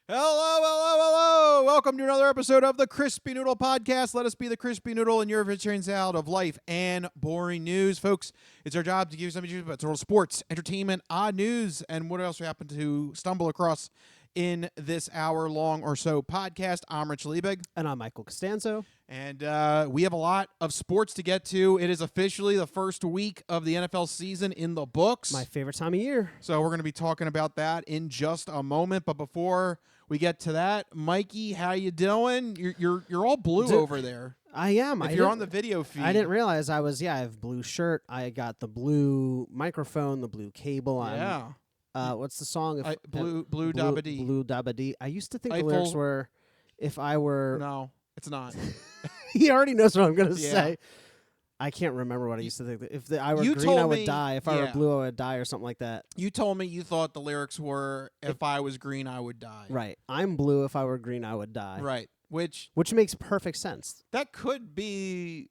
Hello, hello, hello. Welcome to another episode of the Crispy Noodle Podcast. Let us be the Crispy Noodle in your vegetarian salad of life and boring news. Folks, it's our job to give you something about total sports, entertainment, odd news, and what else we happen to stumble across in this hour-long or so podcast. I'm Rich Liebig. And I'm Michael Costanzo. And we have a lot of sports to get to. It is officially the first week of the NFL season in the books. My favorite time of year. So we're going to be talking about that in just a moment. But before we get to that, Mikey, how you doing? You're all blue over there. I am. If you're on the video feed. I didn't realize I was, I have blue shirt. I got the blue microphone, the blue cable. Yeah. What's the song? Blue Dabba Dee. Blue Dabba Dee. I used to think Eiffel. the lyrics were, if I were... No, it's not. He already knows what I'm going to Yeah. say. I can't remember what I used to think. If I were You green, told I would me- die. If I were yeah. blue, I would die or something like that. You told me you thought the lyrics were, if I was green, I would die. Right. I'm blue. If I were green, I would die. Right. Which makes perfect sense. that could be,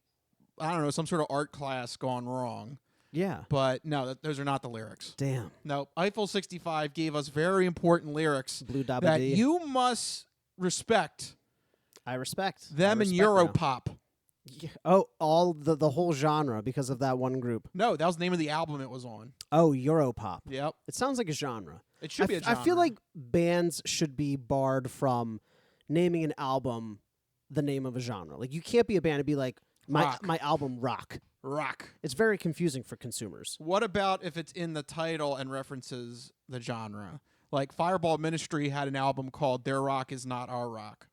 I don't know, some sort of art class gone wrong. Yeah. But no, those are not the lyrics. Damn. No, Eiffel 65 gave us very important lyrics Blue Dabba that Dee. you must respect I respect. them I in respect now. Europop. Yeah. Oh, all the whole genre because of that one group. No, that was the name of the album it was on. Oh, Europop. Yep. It sounds like a genre. It should be a genre. I feel like bands should be barred from naming an album the name of a genre. Like you can't be a band and be like Rock. my album rock. Rock. It's very confusing for consumers. What about if it's in the title and references the genre? Like Fireball Ministry had an album called Their Rock Is Not Our Rock.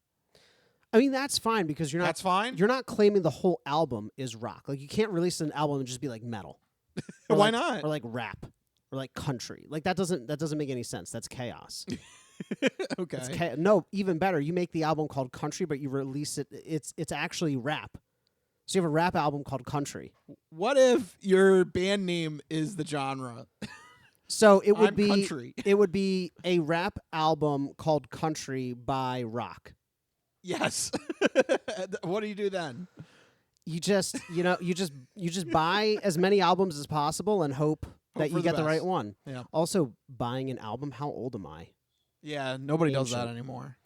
I mean that's fine because you're not That's fine? You're not claiming the whole album is rock. Like you can't release an album and just be like metal. Or Why like- not? Or like rap. Or like country. Like that doesn't make any sense. That's chaos. Okay. It's no, even better. You make the album called Country, but you release it. It's actually rap. So you have a rap album called Country. What if your band name is the genre? So it would I'm be country. it would be a rap album called Country by Rock. Yes. What do you do then? You just you just buy as many albums as possible and hope that for you the get the right best. one. Yeah. Also, buying an album. How old am I? Yeah, nobody does that Ancient. anymore.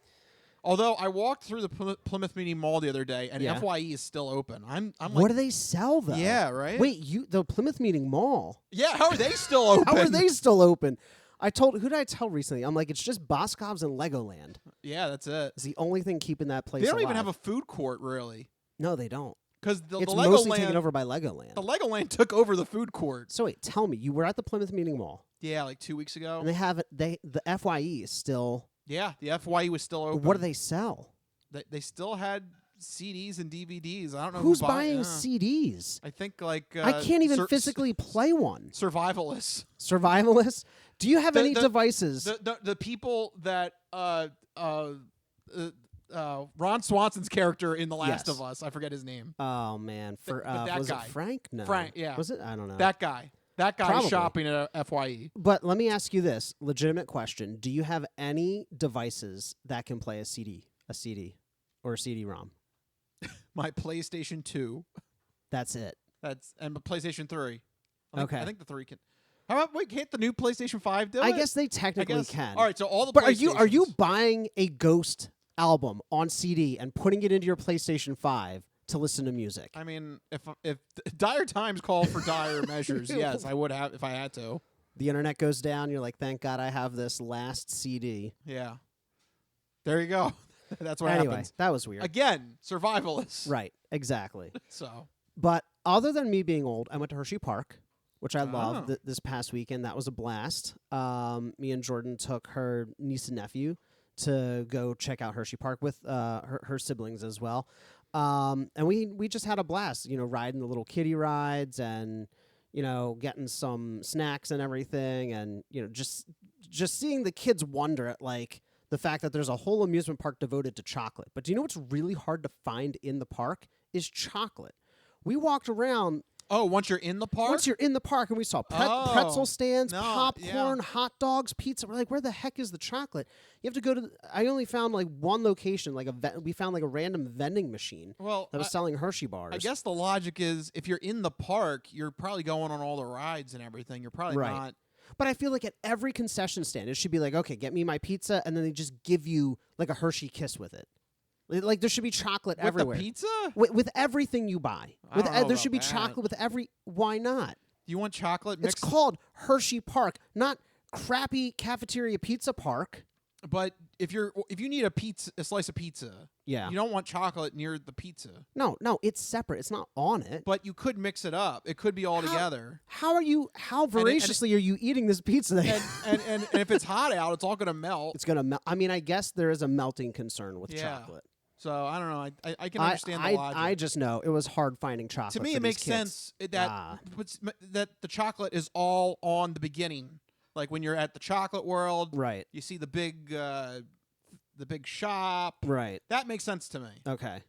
Although I walked through the Plymouth Meeting Mall the other day, and Yeah. FYE is still open. I'm What like, do they sell though? yeah, right? Wait, the Plymouth Meeting Mall. Yeah, how are they still open? How are they still open? Who did I tell recently? I'm like, it's just Boscov's and Legoland. Yeah, that's it. It's the only thing keeping that place They don't alive. even have a food court, really. No, they don't. Because the It's mostly Legoland, taken over by Legoland. the Legoland took over the food court. So wait, tell me, you were at the Plymouth Meeting Mall, Yeah, like 2 weeks ago. and the FYE is still. Yeah, the FYE was still open. What do they sell? They still had CDs and DVDs. I don't know Who's who buying yeah. CDs? I think like I can't even physically play one. survivalists. Survivalists? Do you have The- any the- devices? The people that Ron Swanson's character in The Last Yes. of Us, I forget his name. Oh man, but that was guy. it Frank? No, Frank, yeah. Was it? I don't know. That guy Probably. shopping at a FYE. But let me ask you this legitimate question: do you have any devices that can play a CD, or a CD-ROM? My PlayStation 2. That's it. And PlayStation 3. Okay. I think the 3 can. How about we hit the new PlayStation 5 do I it? guess they I technically guess. can. All right, so all the But are you PlayStations. buying a Ghost album on CD and putting it into your PlayStation 5 to listen to music? I mean, if dire times call for dire measures, yes, I would have if I had to. The internet goes down, you're like, thank God I have this last CD. Yeah. There you go. That's what Anyway, happens. that was weird. Again, survivalists. Right, exactly. So, But other than me being old, I went to Hershey Park, which I loved Oh. this past weekend. That was a blast. Me and Jordan took her niece and nephew to go check out Hershey Park with her siblings as well. And we just had a blast, riding the little kiddie rides and, getting some snacks and everything. And, just seeing the kids wonder at, like, the fact that there's a whole amusement park devoted to chocolate. But do you know what's really hard to find in the park is chocolate. We walked around. once you're in the park? Once you're in the park and we saw Oh, pretzel stands, no, popcorn, yeah. hot dogs, pizza. We're like, where the heck is the chocolate? You have to go to. I only found like one location. We found like a random vending machine Well, that was selling Hershey bars. I guess the logic is if you're in the park, you're probably going on all the rides and everything. You're probably Right. not. But I feel like at every concession stand, it should be like, okay, get me my pizza, and then they just give you like a Hershey Kiss with it. Like there should be chocolate With everywhere. the pizza? With everything you buy. I don't know There about should be that. chocolate with every. Why not? You want chocolate mixed? It's called Hershey Park, not crappy cafeteria pizza park. But if you need a slice of pizza, Yeah. you don't want chocolate near the pizza. No, it's separate. It's not on it. But you could mix it up. It could be all together. How voraciously are you eating this pizza? And if it's hot out, it's all going to melt. It's gonna melt. I mean, I guess there is a melting concern with Yeah. chocolate. So I don't know. I can understand the logic. I just know it was hard finding chocolate. To me, for it these makes kids. sense that the chocolate is all on the beginning. Like when you're at the chocolate world, Right. you see the big shop. Right. That makes sense to me. Okay.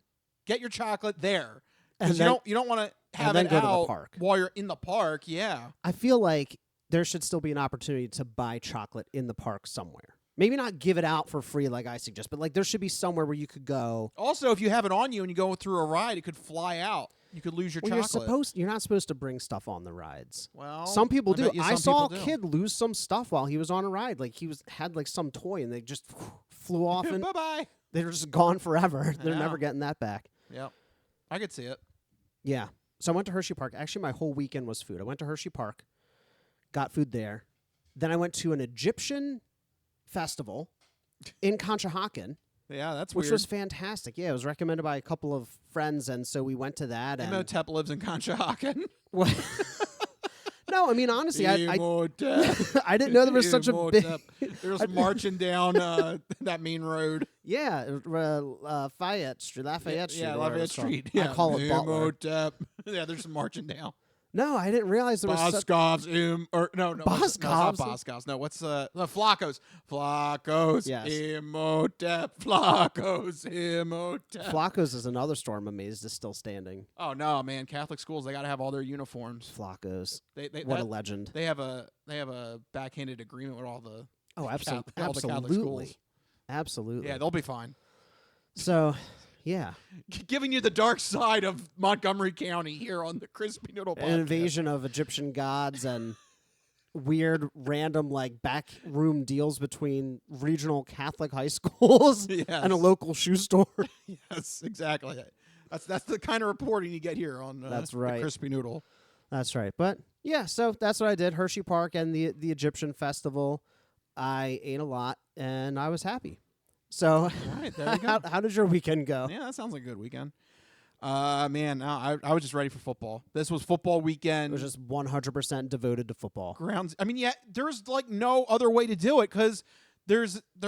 Get your chocolate there. And Because then you don't want to have then it go to the out park. while you're in the park. Yeah. I feel like there should still be an opportunity to buy chocolate in the park somewhere. Maybe not give it out for free like I suggest, but like there should be somewhere where you could go. Also, if you have it on you and you go through a ride, it could fly out. You could lose your Well, chocolate. you're not supposed to bring stuff on the rides. Well, Some people I do. bet you I some saw a people do. kid lose some stuff while he was on a ride. Like he had like some toy and they just flew off and Bye-bye. they were just gone forever. They're Yeah. never getting that back. Yep. I could see it. Yeah. So I went to Hershey Park. Actually, my whole weekend was food. I went to Hershey Park, got food there. Then I went to an Egyptian festival in Conshohocken, Yeah, that's which weird. was fantastic. Yeah, it was recommended by a couple of friends, and so we went to that. And Imhotep lives in Conshohocken. Well, no, I mean honestly, I Imhotep. I didn't know there was such a big. Imhotep. They're just marching down that main road. Yeah, Lafayette Street. Lafayette Street. Yeah, or whatever Lafayette it's called. Street. Yeah. I call it Butler. Imhotep. Yeah, they're just marching down. No, I didn't realize there was such. Boscov's no, what's- no, Boscov's? it's not Boscov's. No, what's Flacco's. Yes. Imhotep. Flacco's. Imhotep. Flacco's is another store I'm amazed is still standing. Oh no, man! Catholic schools, they got to have all their uniforms. Flacco's. They What a legend. They have a backhanded agreement with all the Oh, Catholic absolutely. schools. Absolutely. Yeah, they'll be fine. So, yeah. Giving you the dark side of Montgomery County here on the Crispy Noodle podcast. An invasion of Egyptian gods and weird, random, like, backroom deals between regional Catholic high schools Yes. and a local shoe store. Yes, exactly. That's the kind of reporting you get here on That's the right. Crispy Noodle. That's right. But, yeah, so that's what I did. Hershey Park and the Egyptian festival. I ate a lot, and I was happy. So, All right, there you go. how did your weekend go? Yeah, that sounds like a good weekend. Man, I was just ready for football. This was football It weekend. was just 100% devoted to football. Grounds. I mean, yeah, there's like no other way to do it because there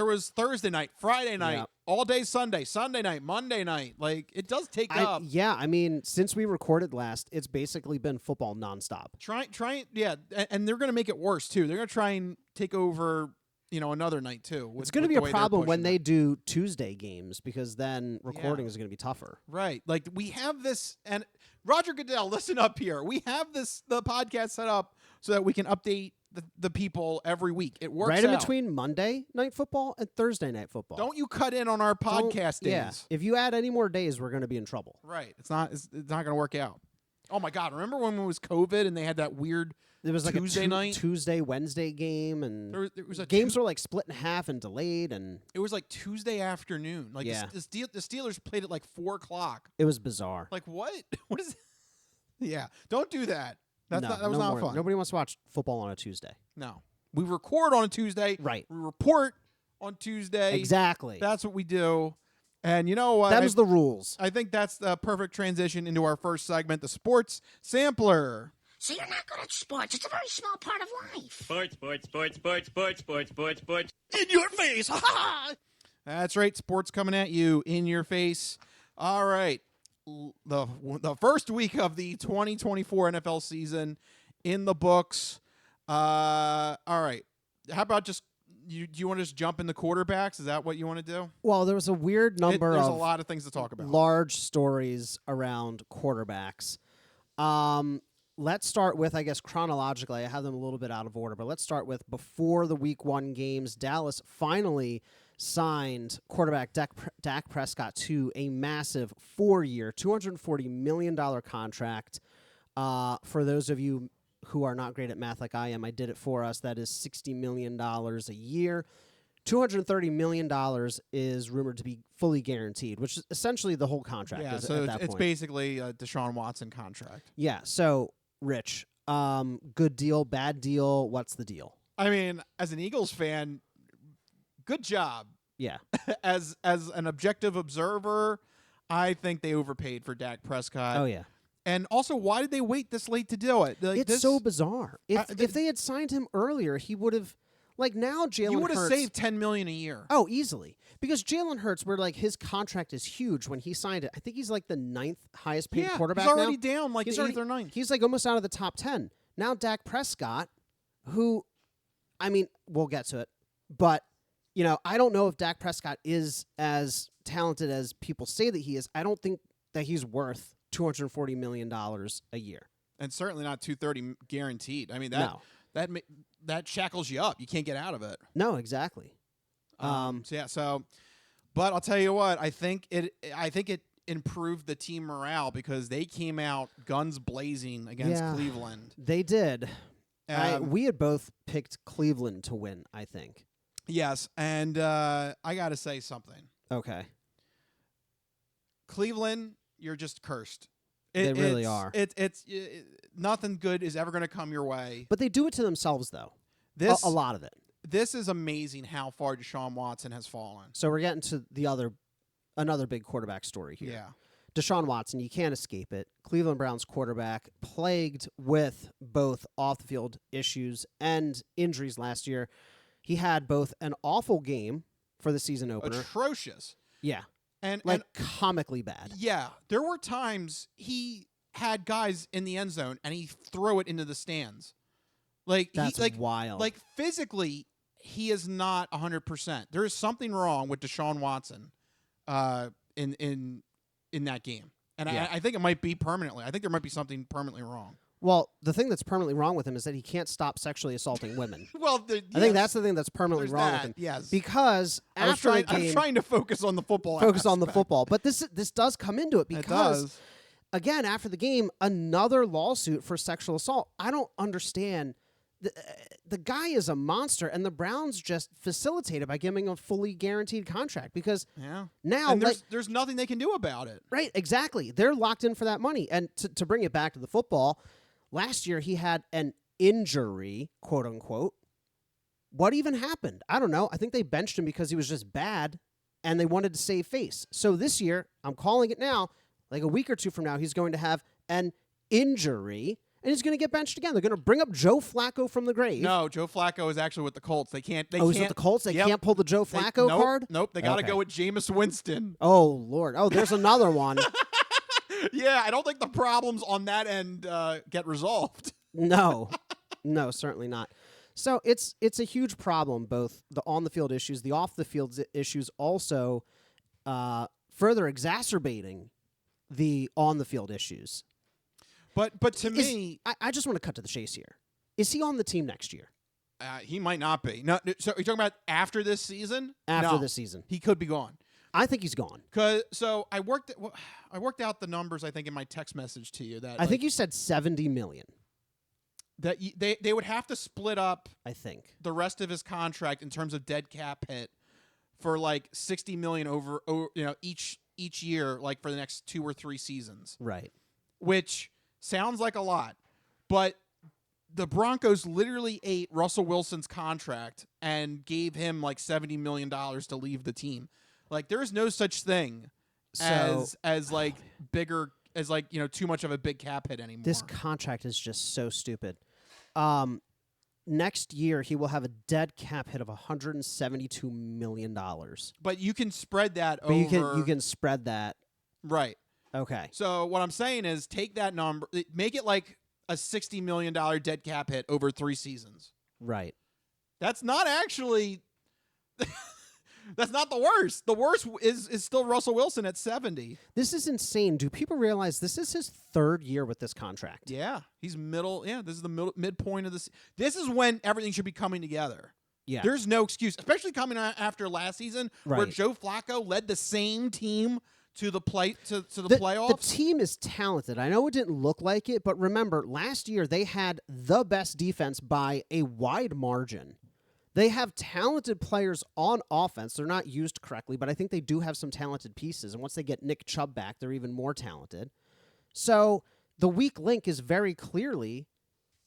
was Thursday night, Friday night, Yeah. all day Sunday, Sunday night, Monday night. Like it does take up. Yeah, I mean, since we recorded last, it's basically been football nonstop. Try, yeah, and they're gonna make it worse too. They're gonna try and take over, another night too. It's going to be a problem when they do Tuesday games because then recording is going to be tougher. Right. Like we have this, and Roger Goodell, listen up here. We have the podcast set up so that we can update the people every week. It works Right in out. between Monday night football and Thursday night football. Don't you cut in on our podcast days. Yeah. If you add any more days, we're going to be in trouble. Right. It's not going to work out. Oh my God. Remember when it was COVID and they had that weird There was like Tuesday a night? Tuesday, Wednesday game, and there was a games were like split in half and delayed, and it was like Tuesday afternoon. Like Yeah. the Steelers played at like 4:00. it was bizarre. Like what? What is? Yeah. Don't do that. That was no not more. fun. Nobody wants to watch football on a Tuesday. No. We record on a Tuesday. Right. We report on Tuesday. Exactly. That's what we do. And you know what? Them's the rules. I think that's the perfect transition into our first segment, the Sports Sampler. So you're not good at sports. It's a very small part of life. Sports. In your face. Ha ha! That's right. Sports coming at you in your face. All right. The first week of the 2024 NFL season in the books. All right. How about just do you want to just jump in the quarterbacks? Is that what you want to do? Well, there was a weird number There's of a lot of things to talk about. large stories around quarterbacks. Let's start with, I guess, chronologically. I have them a little bit out of order, but let's start with before the Week 1 games. Dallas finally signed quarterback Dak Prescott to a massive 4-year, $240 million contract. For those of you who are not great at math like I am, I did it for us. That is $60 million a year. $230 million is rumored to be fully guaranteed, which is essentially the whole contract. Yeah, is so at that it's point. basically a Deshaun Watson contract. Yeah. So, Rich, good deal, bad deal. What's the deal? I mean, as an Eagles fan, good job. Yeah. as an objective observer, I think they overpaid for Dak Prescott. Oh, yeah. And also, why did they wait this late to do it? Like, It's so bizarre. If they had signed him earlier, he would have, like now Jalen Hurts. You would have saved $10 million a year. Oh, easily. Because Jalen Hurts, where like his contract is huge when he signed it. I think he's like the 9th highest paid quarterback he's already now. down like He's the 8th already- or 9th. He's like almost out of the top 10. Now Dak Prescott, who, I mean, we'll get to it. But, you know, I don't know if Dak Prescott is as talented as people say that he is. I don't think that he's worth $240 million a year. And certainly not 230 guaranteed. I mean, No. that shackles you up. You can't get out of it. No, exactly. But I'll tell you what, I think it improved the team morale because they came out guns blazing against Yeah. Cleveland. They did. We had both picked Cleveland to win, I think. Yes, and I got to say something. Okay. Cleveland, you're just cursed. They really are. It's nothing good is ever going to come your way. But they do it to themselves, though. This A lot of it. This is amazing how far Deshaun Watson has fallen. So we're getting to another big quarterback story here. Yeah. Deshaun Watson, you can't escape it. Cleveland Browns quarterback, plagued with both off-the-field issues and injuries last year. He had both an awful game for the season opener. Atrocious. Yeah. And Comically bad. Yeah, there were times he had guys in the end zone and he throw it into the stands. That's wild. Like physically, he is not 100%. There is something wrong with Deshaun Watson, in that game, and Yeah. I think it might be permanently. I think there might be something permanently wrong. Well, the thing that's permanently wrong with him is that he can't stop sexually assaulting women. Well, I think that's the thing that's permanently There's wrong that, with him. yes. Because after the I'm game, trying to focus on the football. focus on the aspect. football. But this does come into it It because, does. again, after the game, another lawsuit for sexual assault. I don't understand. The guy is a monster, and the Browns just facilitate it by giving him a fully guaranteed contract because Yeah. now, And there's nothing they can do about it. right, exactly. They're locked in for that money. And to bring it back to the football, last year he had an injury, quote unquote. What even happened? I don't know. I think they benched him because he was just bad and they wanted to save face. So this year, I'm calling it now, like a week or two from now, he's going to have an injury and he's going to get benched again. They're going to bring up Joe Flacco from the grave. No, Joe Flacco is actually with the Colts. They can't. He's with the Colts? They can't pull the Joe Flacco nope, card? Nope. They got to Okay. go with Jameis Winston. Oh, Lord. Oh, there's another one. Yeah, I don't think the problems on that end get resolved. No, certainly not. So it's a huge problem, both the on-the-field issues, the off-the-field issues also further exacerbating the on-the-field issues. But to me, I just want to cut to the chase here. Is he on the team next year? he might not be. No, so you're talking about after this season? After No, this season. he could be gone. I think he's gone. So I worked out the numbers. I think in my text message to you that I think you said $70 million. that they would have to split up I think. the rest of his contract in terms of dead cap hit for like $60 million over each year, like for the next 2 or 3 seasons, Right. which sounds like a lot, but the Broncos literally ate Russell Wilson's contract and gave him like $70 million to leave the team. Like there is no such thing as like bigger as like too much of a big cap hit anymore. This contract is just so stupid. Next year he will have a dead cap hit of $172 million. But you can spread that But over. you can spread that. Right. Okay. So what I'm saying is take that number, make it like a $60 million dead cap hit over 3 seasons. Right. That's not actually. That's not the worst. The worst is still Russell Wilson at 70. This is insane. Do people realize this is his 3rd year with this contract? Yeah, he's middle. Yeah, this is the midpoint of this. This is when everything should be coming together. Yeah. There's no excuse, especially coming after last season where Right. Joe Flacco led the same team to the to the The playoffs. team is talented. I know it didn't look like it, but remember, last year they had the best defense by a wide margin. They have talented players on offense. They're not used correctly, but I think they do have some talented pieces. And once they get Nick Chubb back, they're even more talented. So the weak link is very clearly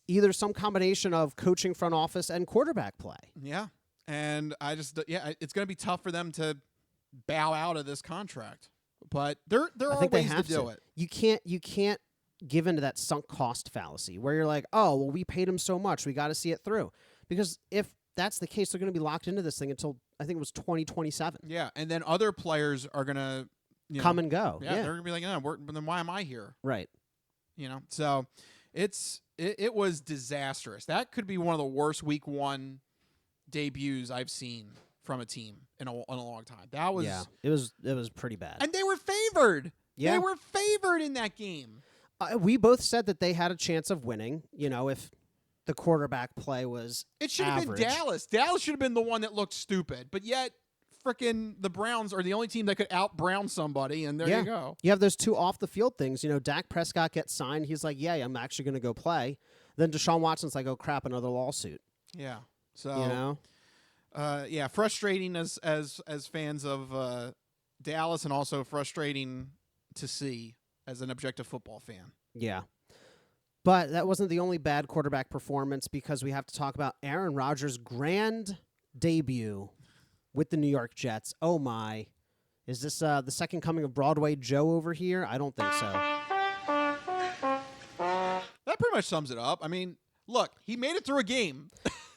either some combination of coaching, front office, and quarterback play. Yeah, and it's going to be tough for them to bow out of this contract. But there are ways to do it. You can't give into that sunk cost fallacy where you're like, oh, well, we paid him so much, we got to see it through. Because if that's the case, they're going to be locked into this thing until I think it was 2027. Yeah, and then other players are going to come and go. Yeah, they're going to be like, but then why am I here? Right. So it was disastrous. That could be one of the worst week 1 debuts I've seen from a team in a long time. That was it was pretty bad. And they were favored. Yeah. They were favored in that game. We both said that they had a chance of winning, if the quarterback play was It should have been Dallas. Dallas should have been the one that looked stupid. But yet frickin' the Browns are the only team that could out-Brown somebody, and there you go. You have those two off-the-field things. Dak Prescott gets signed. He's like, yeah, I'm actually going to go play. Then Deshaun Watson's like, oh, crap, another lawsuit. Yeah. So, frustrating as fans of Dallas, and also frustrating to see as an objective football fan. Yeah. But that wasn't the only bad quarterback performance, because we have to talk about Aaron Rodgers' grand debut with the New York Jets. Oh, my. Is this the second coming of Broadway Joe over here? I don't think so. That pretty much sums it up. I mean, look, he made it through a game.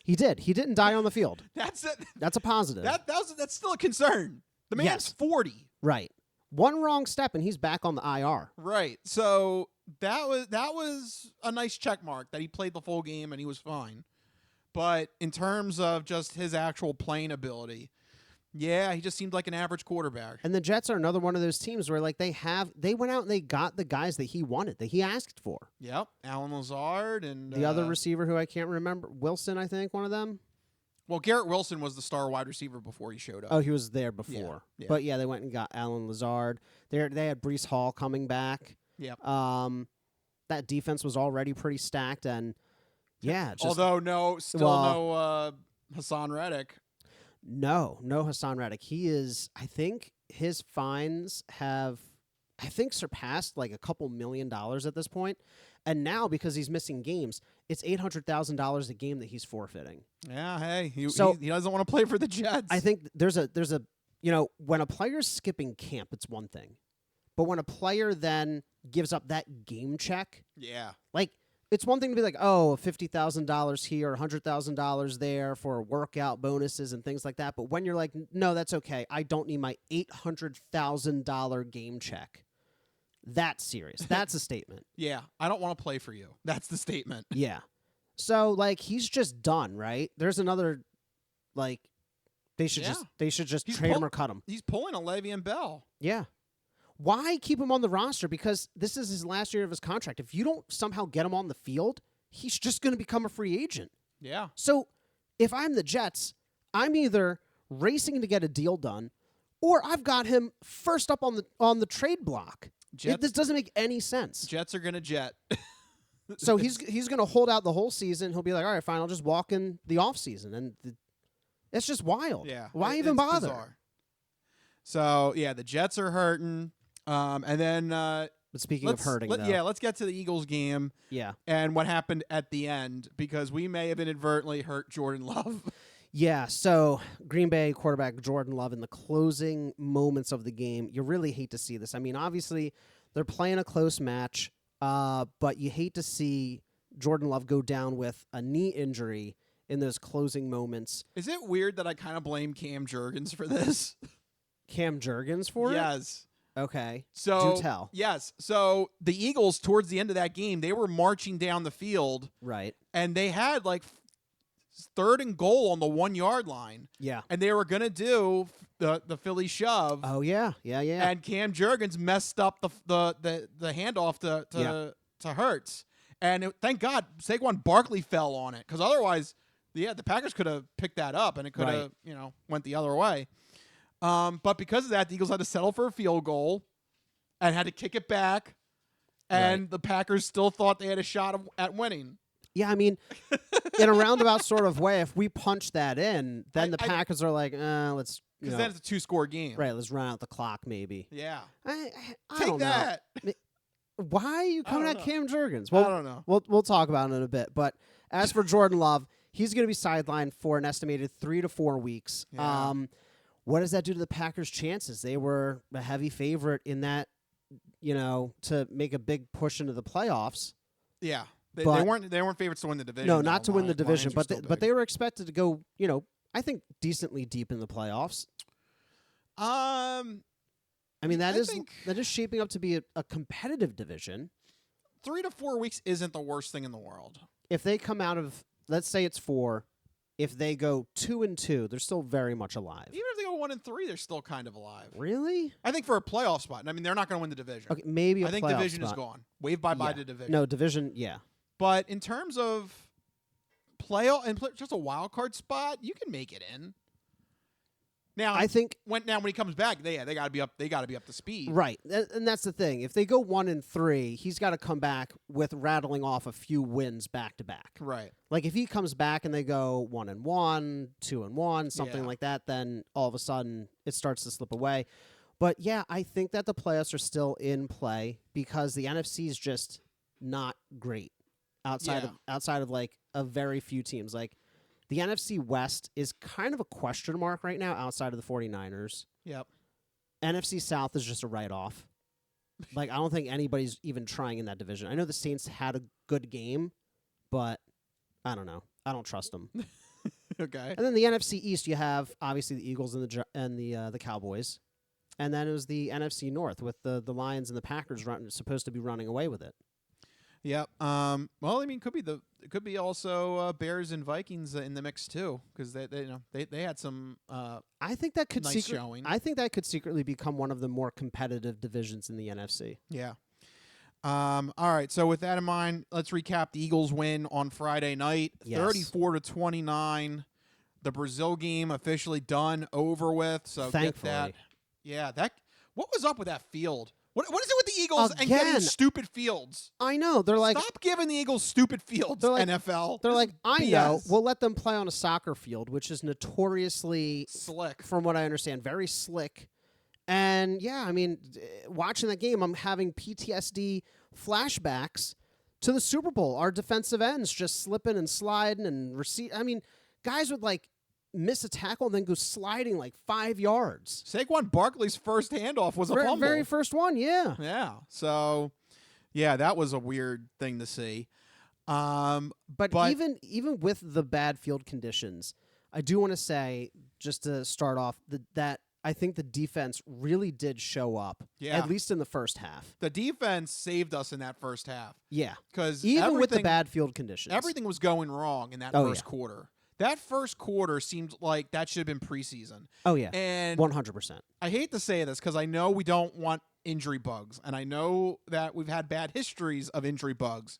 He did. He didn't die on the field. That's it. That's a positive. That's still a concern. The man's 40. Right. One wrong step and he's back on the IR. Right. So that was a nice check mark that he played the full game and he was fine. But in terms of just his actual playing ability, he just seemed like an average quarterback. And the Jets are another one of those teams where they went out and they got the guys that he wanted, that he asked for. Yep. Alan Lazard and the other receiver who I can't remember, Wilson, I think, one of them. Well, Garrett Wilson was the star wide receiver before he showed up. Oh, he was there before. Yeah. But they went and got Alan Lazard. They had Breece Hall coming back. Yep. That defense was already pretty stacked, and although no Hassan Reddick. No Hassan Reddick. He is, I think his fines have, surpassed like a couple $1 million at this point. And now, because he's missing games, it's $800,000 a game that he's forfeiting. Yeah, hey, he doesn't want to play for the Jets. I think there's a when a player's skipping camp, it's one thing. But when a player then gives up that game check, like, it's one thing to be like, oh, $50,000 here, $100,000 there for workout bonuses and things like that. But when you're like, no, that's okay, I don't need my $800,000 game check. That's serious. That's a statement. Yeah, I don't want to play for you. That's the statement. Yeah. So, like, he's just done, right? There's another, like, they should just trade him or cut him. He's pulling a Le'Veon Bell. Yeah. Why keep him on the roster? Because this is his last year of his contract. If you don't somehow get him on the field, he's just going to become a free agent. Yeah. So if I'm the Jets, I'm either racing to get a deal done, or I've got him first up on the trade block. This doesn't make any sense. Jets are going to jet. So he's going to hold out the whole season. He'll be like, all right, fine, I'll just walk in the offseason. And it's just wild. Yeah. Why even bother? Bizarre. So, the Jets are hurting. And then but speaking of hurting, though. Let's get to the Eagles game. Yeah. And what happened at the end, because we may have inadvertently hurt Jordan Love. Yeah, so Green Bay quarterback Jordan Love in the closing moments of the game, you really hate to see this. I mean, obviously, they're playing a close match, but you hate to see Jordan Love go down with a knee injury in those closing moments. Is it weird that I kind of blame Cam Jurgens for this? Cam Jurgens for it? Yes. Okay. So do tell. Yes. So the Eagles, towards the end of that game, they were marching down the field. Right. And they had like 3rd and goal on the 1 yard line. Yeah. And they were gonna do the Philly shove. Oh yeah. And Cam Jurgens messed up the handoff to Hurts. And thank God Saquon Barkley fell on it, because otherwise, the Packers could have picked that up and it could have went the other way. But because of that, the Eagles had to settle for a field goal. and had to kick it back, and the Packers still thought they had a shot at winning. Yeah, I mean, in a roundabout sort of way, if we punch that in, then the Packers are like, let's... Because then it's a 2-score game. Right, let's run out the clock maybe. Yeah. I Take don't that. know. Why are you coming at Cam Jurgens? Well, I don't know. We'll talk about it in a bit. But as for Jordan Love, he's going to be sidelined for an estimated 3 to 4 weeks. Yeah. What does that do to the Packers' chances? They were a heavy favorite in that, to make a big push into the playoffs. Yeah. They weren't favorites to win the division. No, not to win the Lions division, are but they were expected to go, I think decently deep in the playoffs. I mean, that is shaping up to be a competitive division. 3 to 4 weeks isn't the worst thing in the world. If they come out of, let's say it's 4, if they go 2-2, they're still very much alive. Even if they go 1-3, they're still kind of alive. Really? I think for a playoff spot. I mean, they're not going to win the division. Okay, maybe I think playoff division spot. is gone. Wave bye-bye to division. No, division, yeah. But in terms of playoff and just a wild card spot, you can make it in. Now, I think when he comes back, they got to be up. They got to be up to speed. Right, and that's the thing. If they go 1-3, he's got to come back with rattling off a few wins back to back. Right. Like if he comes back and they go 1-1, 2-1, something like that, then all of a sudden it starts to slip away. But yeah, I think that the playoffs are still in play because the NFC is just not great outside of like a very few teams. Like the NFC West is kind of a question mark right now outside of the 49ers. Yep. NFC South is just a write-off. Like, I don't think anybody's even trying in that division. I know the Saints had a good game, but I don't know. I don't trust them. Okay. And then the NFC East, you have obviously the Eagles and the Cowboys. And then it was the NFC North with the Lions and the Packers supposed to be running away with it. Yep. Well, I mean, it could be also Bears and Vikings in the mix too, because they had some. I think that could nice showing. I think that could secretly become one of the more competitive divisions in the NFC. Yeah. All right. So with that in mind, let's recap the Eagles' win on Friday night, 34-29. The Brazil game officially done, over with. So thankfully. Get that. Yeah. What was up with that field? What is it with the Eagles and Again, getting stupid fields? I know. They're like, stop giving the Eagles stupid fields, like, NFL. They're like, I BS. know. We'll let them play on a soccer field, which is notoriously slick, from what I understand, very slick. And yeah, I mean, watching that game, I'm having PTSD flashbacks to the Super Bowl. Our defensive ends just slipping and sliding and I mean, guys would like miss a tackle and then go sliding like 5 yards. Saquon Barkley's first handoff was a fumble. Very first one, yeah. Yeah. So, yeah, that was a weird thing to see. But even with the bad field conditions, I do want to say, just to start off, that I think the defense really did show up, at least in the first half. The defense saved us in that first half. Yeah. Because even with the bad field conditions. Everything was going wrong in that first quarter. That first quarter seemed like that should have been preseason. Oh, yeah. And 100%. I hate to say this because I know we don't want injury bugs, and I know that we've had bad histories of injury bugs,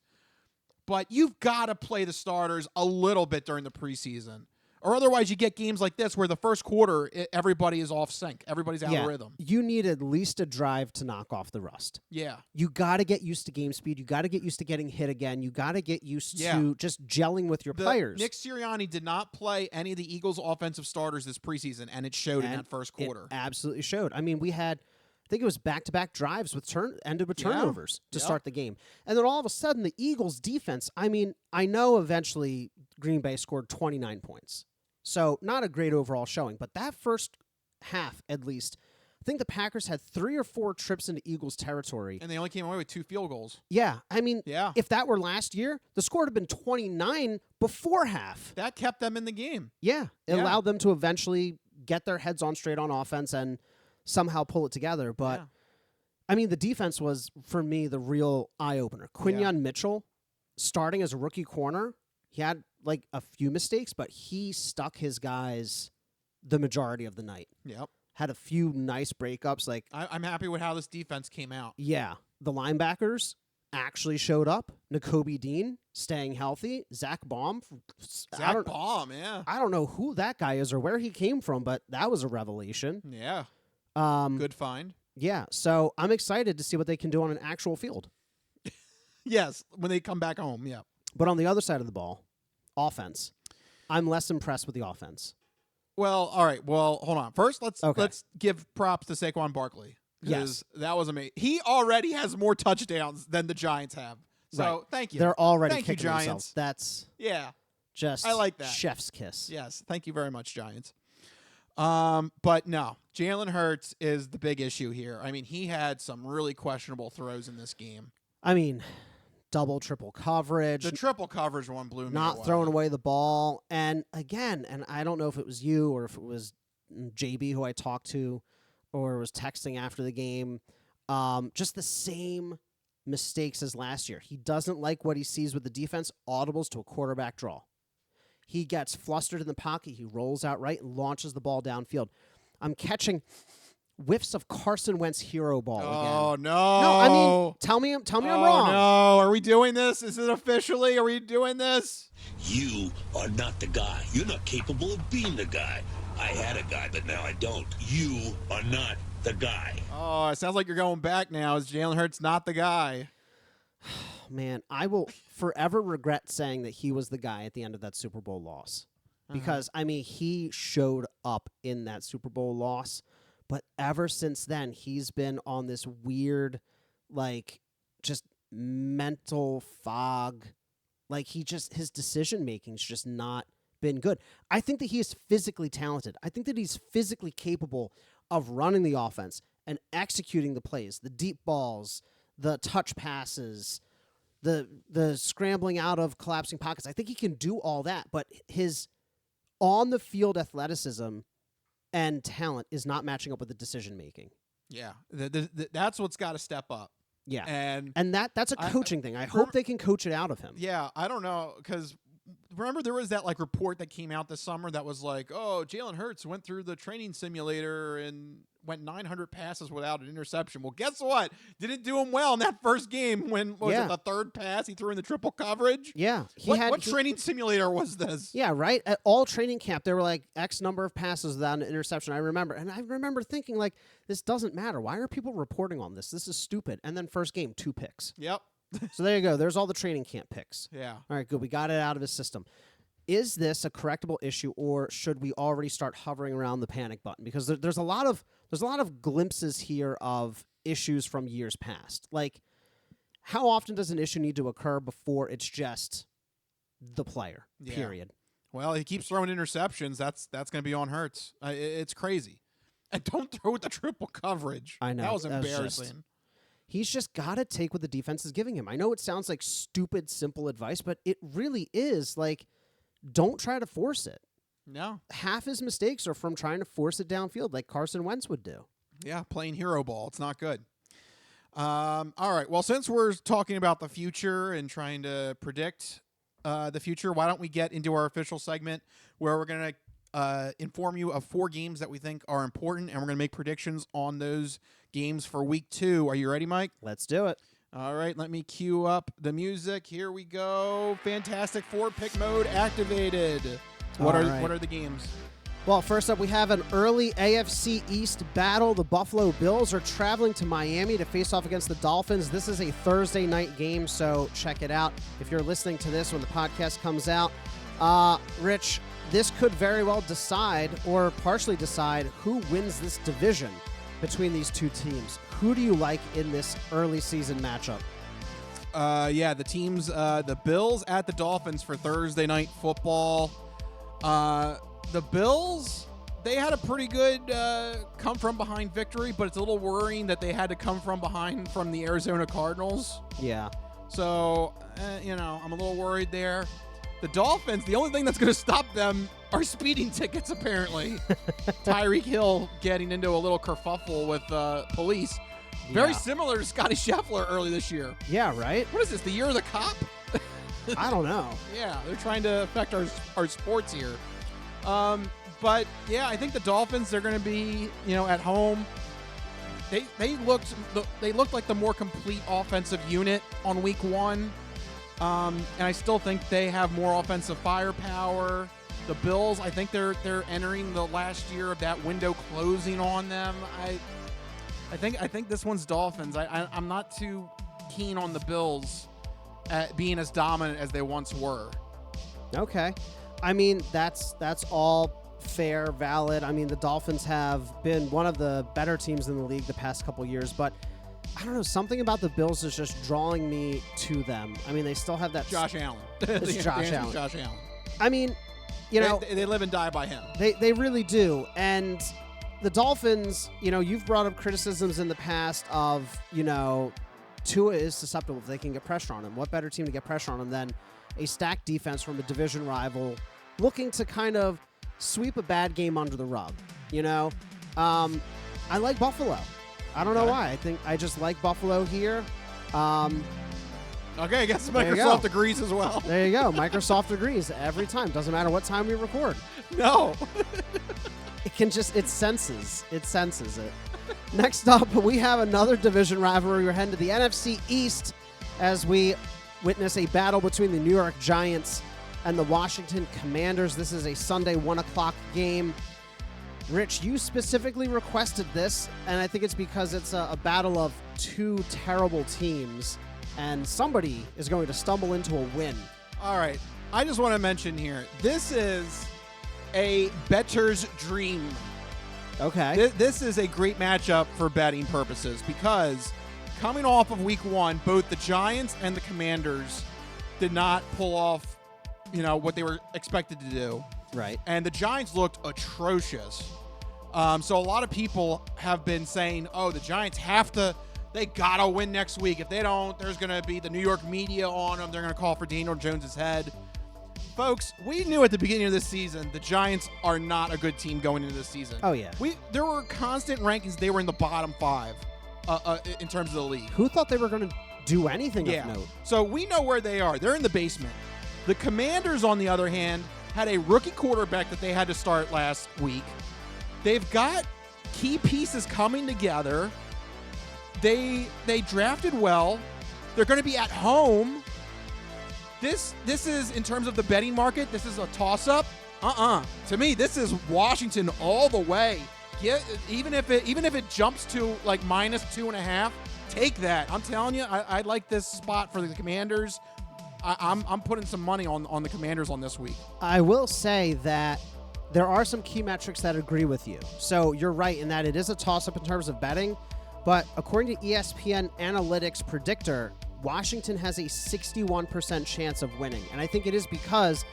but you've got to play the starters a little bit during the preseason. Or otherwise you get games like this where the first quarter, everybody is off sync. Everybody's out of rhythm. You need at least a drive to knock off the rust. Yeah. You got to get used to game speed. You got to get used to getting hit again. You got to get used to just gelling with your players. Nick Sirianni did not play any of the Eagles' offensive starters this preseason, and it showed in that first quarter. It absolutely showed. I mean, we had, I think it was back-to-back drives with ended with turnovers to start the game. And then all of a sudden, the Eagles' defense, I mean, I know eventually Green Bay scored 29 points. So not a great overall showing, but that first half, at least, I think the Packers had 3 or 4 trips into Eagles territory. And they only came away with 2 field goals. Yeah. I mean, if that were last year, the score would have been 29 before half. That kept them in the game. Yeah. It allowed them to eventually get their heads on straight on offense and somehow pull it together. But, I mean, the defense was, for me, the real eye-opener. Quinyon Mitchell, starting as a rookie corner, he had like a few mistakes, but he stuck his guys the majority of the night. Yep. Had a few nice breakups. Like I'm happy with how this defense came out. Yeah. The linebackers actually showed up. N'Kobe Dean staying healthy. Zach Baum. I don't know who that guy is or where he came from, but that was a revelation. Yeah. Good find. Yeah, so I'm excited to see what they can do on an actual field. Yes, when they come back home, yeah. But on the other side of the ball, offense. I'm less impressed with the offense. Well, all right. Well, hold on. First, let's give props to Saquon Barkley. Yes. That was amazing. He already has more touchdowns than the Giants have. So, Right. thank you. They're already Thank you, kicking Giants. themselves. That's Yeah. just I like that. chef's kiss. Yes. Thank you very much, Giants. But no, Jalen Hurts is the big issue here. I mean, he had some really questionable throws in this game. I mean, double, triple coverage. The triple coverage one blew me not away. throwing away the ball. And again, and I don't know if it was you or if it was JB who I talked to or was texting after the game, just the same mistakes as last year. He doesn't like what he sees with the defense, audibles to a quarterback draw. He gets flustered in the pocket. He rolls out right and launches the ball downfield. I'm catching whiffs of Carson Wentz hero ball again. Oh, no. No, I mean, tell me I'm wrong. No, are we doing this? Is it officially? Are we doing this? You are not the guy. You're not capable of being the guy. I had a guy, but now I don't. You are not the guy. Oh, it sounds like you're going back now. Is Jalen Hurts not the guy? Man, I will forever regret saying that he was the guy at the end of that Super Bowl loss. Because, I mean, he showed up in that Super Bowl loss. But ever since then, he's been on this weird, like, just mental fog. Like, his decision-making's just not been good. I think that he is physically talented. I think that he's physically capable of running the offense and executing the plays, the deep balls, the touch passes, the scrambling out of collapsing pockets. I think he can do all that, but his on-the-field athleticism and talent is not matching up with the decision-making. Yeah, that's what's got to step up. Yeah, and that's a coaching thing. I hope they can coach it out of him. Yeah, I don't know, because remember there was that like report that came out this summer that was like, oh, Jalen Hurts went through the training simulator and went 900 passes without an interception. Well, guess what? Didn't do him well in that first game when was it the third pass he threw in the triple coverage? Yeah. What training simulator was this? Yeah, right? At all training camp, there were like X number of passes without an interception. I remember thinking, like, this doesn't matter. Why are people reporting on this? This is stupid. And then first game, 2 picks. Yep. So there you go. There's all the training camp picks. Yeah. All right, good. We got it out of his system. Is this a correctable issue, or should we already start hovering around the panic button? Because there's a lot of glimpses here of issues from years past. Like, how often does an issue need to occur before it's just the player? Yeah. Period. Well, he keeps throwing interceptions. That's going to be on Hurts. It's crazy. And don't throw with the triple coverage. I know. That was embarrassing. He's just got to take what the defense is giving him. I know it sounds like stupid, simple advice, but it really is. Like, don't try to force it. No. Half his mistakes are from trying to force it downfield like Carson Wentz would do. Yeah, playing hero ball. It's not good. All right. Well, since we're talking about the future and trying to predict the future, why don't we get into our official segment where we're going to inform you of 4 games that we think are important, and we're going to make predictions on those games for week 2. Are you ready, Mike? Let's do it. All right, let me cue up the music. Here we go. Fantastic 4-pick mode activated. What are the games? Well, first up, we have an early AFC East battle. The Buffalo Bills are traveling to Miami to face off against the Dolphins. This is a Thursday night game, so check it out if you're listening to this when the podcast comes out. Rich, this could very well decide or partially decide who wins this division between these two teams. Who do you like in this early season matchup? The teams, the Bills at the Dolphins for Thursday night football. The Bills, they had a pretty good come-from-behind victory, but it's a little worrying that they had to come from behind from the Arizona Cardinals. Yeah. So, I'm a little worried there. The Dolphins, the only thing that's going to stop them are speeding tickets, apparently. Tyreek Hill getting into a little kerfuffle with police. Very similar to Scotty Scheffler early this year. Yeah, right? What is this, the year of the cop? I don't know. Yeah, they're trying to affect our sports here. But, yeah, I think the Dolphins, they're going to be, at home. They looked like the more complete offensive unit on week 1. And I still think they have more offensive firepower. The Bills, I think they're entering the last year of that window closing on them. I think this one's Dolphins. I'm not too keen on the Bills at being as dominant as they once were. Okay. I mean, that's all fair, valid. I mean, the Dolphins have been one of the better teams in the league the past couple years, but I don't know, something about the Bills is just drawing me to them. I mean, they still have that... Josh Allen. It's Josh Allen. Josh Allen. I mean, you know... They live and die by him. They really do. And the Dolphins, you know, you've brought up criticisms in the past of, you know, Tua is susceptible if they can get pressure on him. What better team to get pressure on him than a stacked defense from a division rival looking to kind of sweep a bad game under the rug, you know? I like Buffalo. I don't know why. I think I just like Buffalo here. Okay, I guess There you Microsoft go. agrees as well. There you go. Microsoft agrees every time. Doesn't matter what time we record. No. It senses it. Next up, we have another division rivalry. We're heading to the NFC East as we witness a battle between the New York Giants and the Washington Commanders. This is a Sunday 1 o'clock game. Rich, you specifically requested this, and I think it's because it's a battle of two terrible teams, and somebody is going to stumble into a win. All right. I just want to mention here, this is a bettor's dream. Okay. This is a great matchup for betting purposes because coming off of week 1, both the Giants and the Commanders did not pull off, you know, what they were expected to do. Right. And the Giants looked atrocious. So a lot of people have been saying, oh, the Giants they got to win next week. If they don't, there's going to be the New York media on them. They're going to call for Daniel Jones' head. Folks, we knew at the beginning of this season the Giants are not a good team going into this season. Oh, yeah. There were constant rankings. They were in the bottom 5 in terms of the league. Who thought they were going to do anything of note? So we know where they are. They're in the basement. The Commanders, on the other hand, had a rookie quarterback that they had to start last week. They've got key pieces coming together. They drafted well. They're going to be at home. This is, in terms of the betting market, this is a toss-up. To me, this is Washington all the way. Even if it jumps to like -2.5, take that. I'm telling you, I like this spot for the Commanders. I'm putting some money on the Commanders on this week. I will say that there are some key metrics that agree with you. So you're right in that it is a toss-up in terms of betting, but according to ESPN Analytics Predictor, Washington has a 61% chance of winning. And I think it is because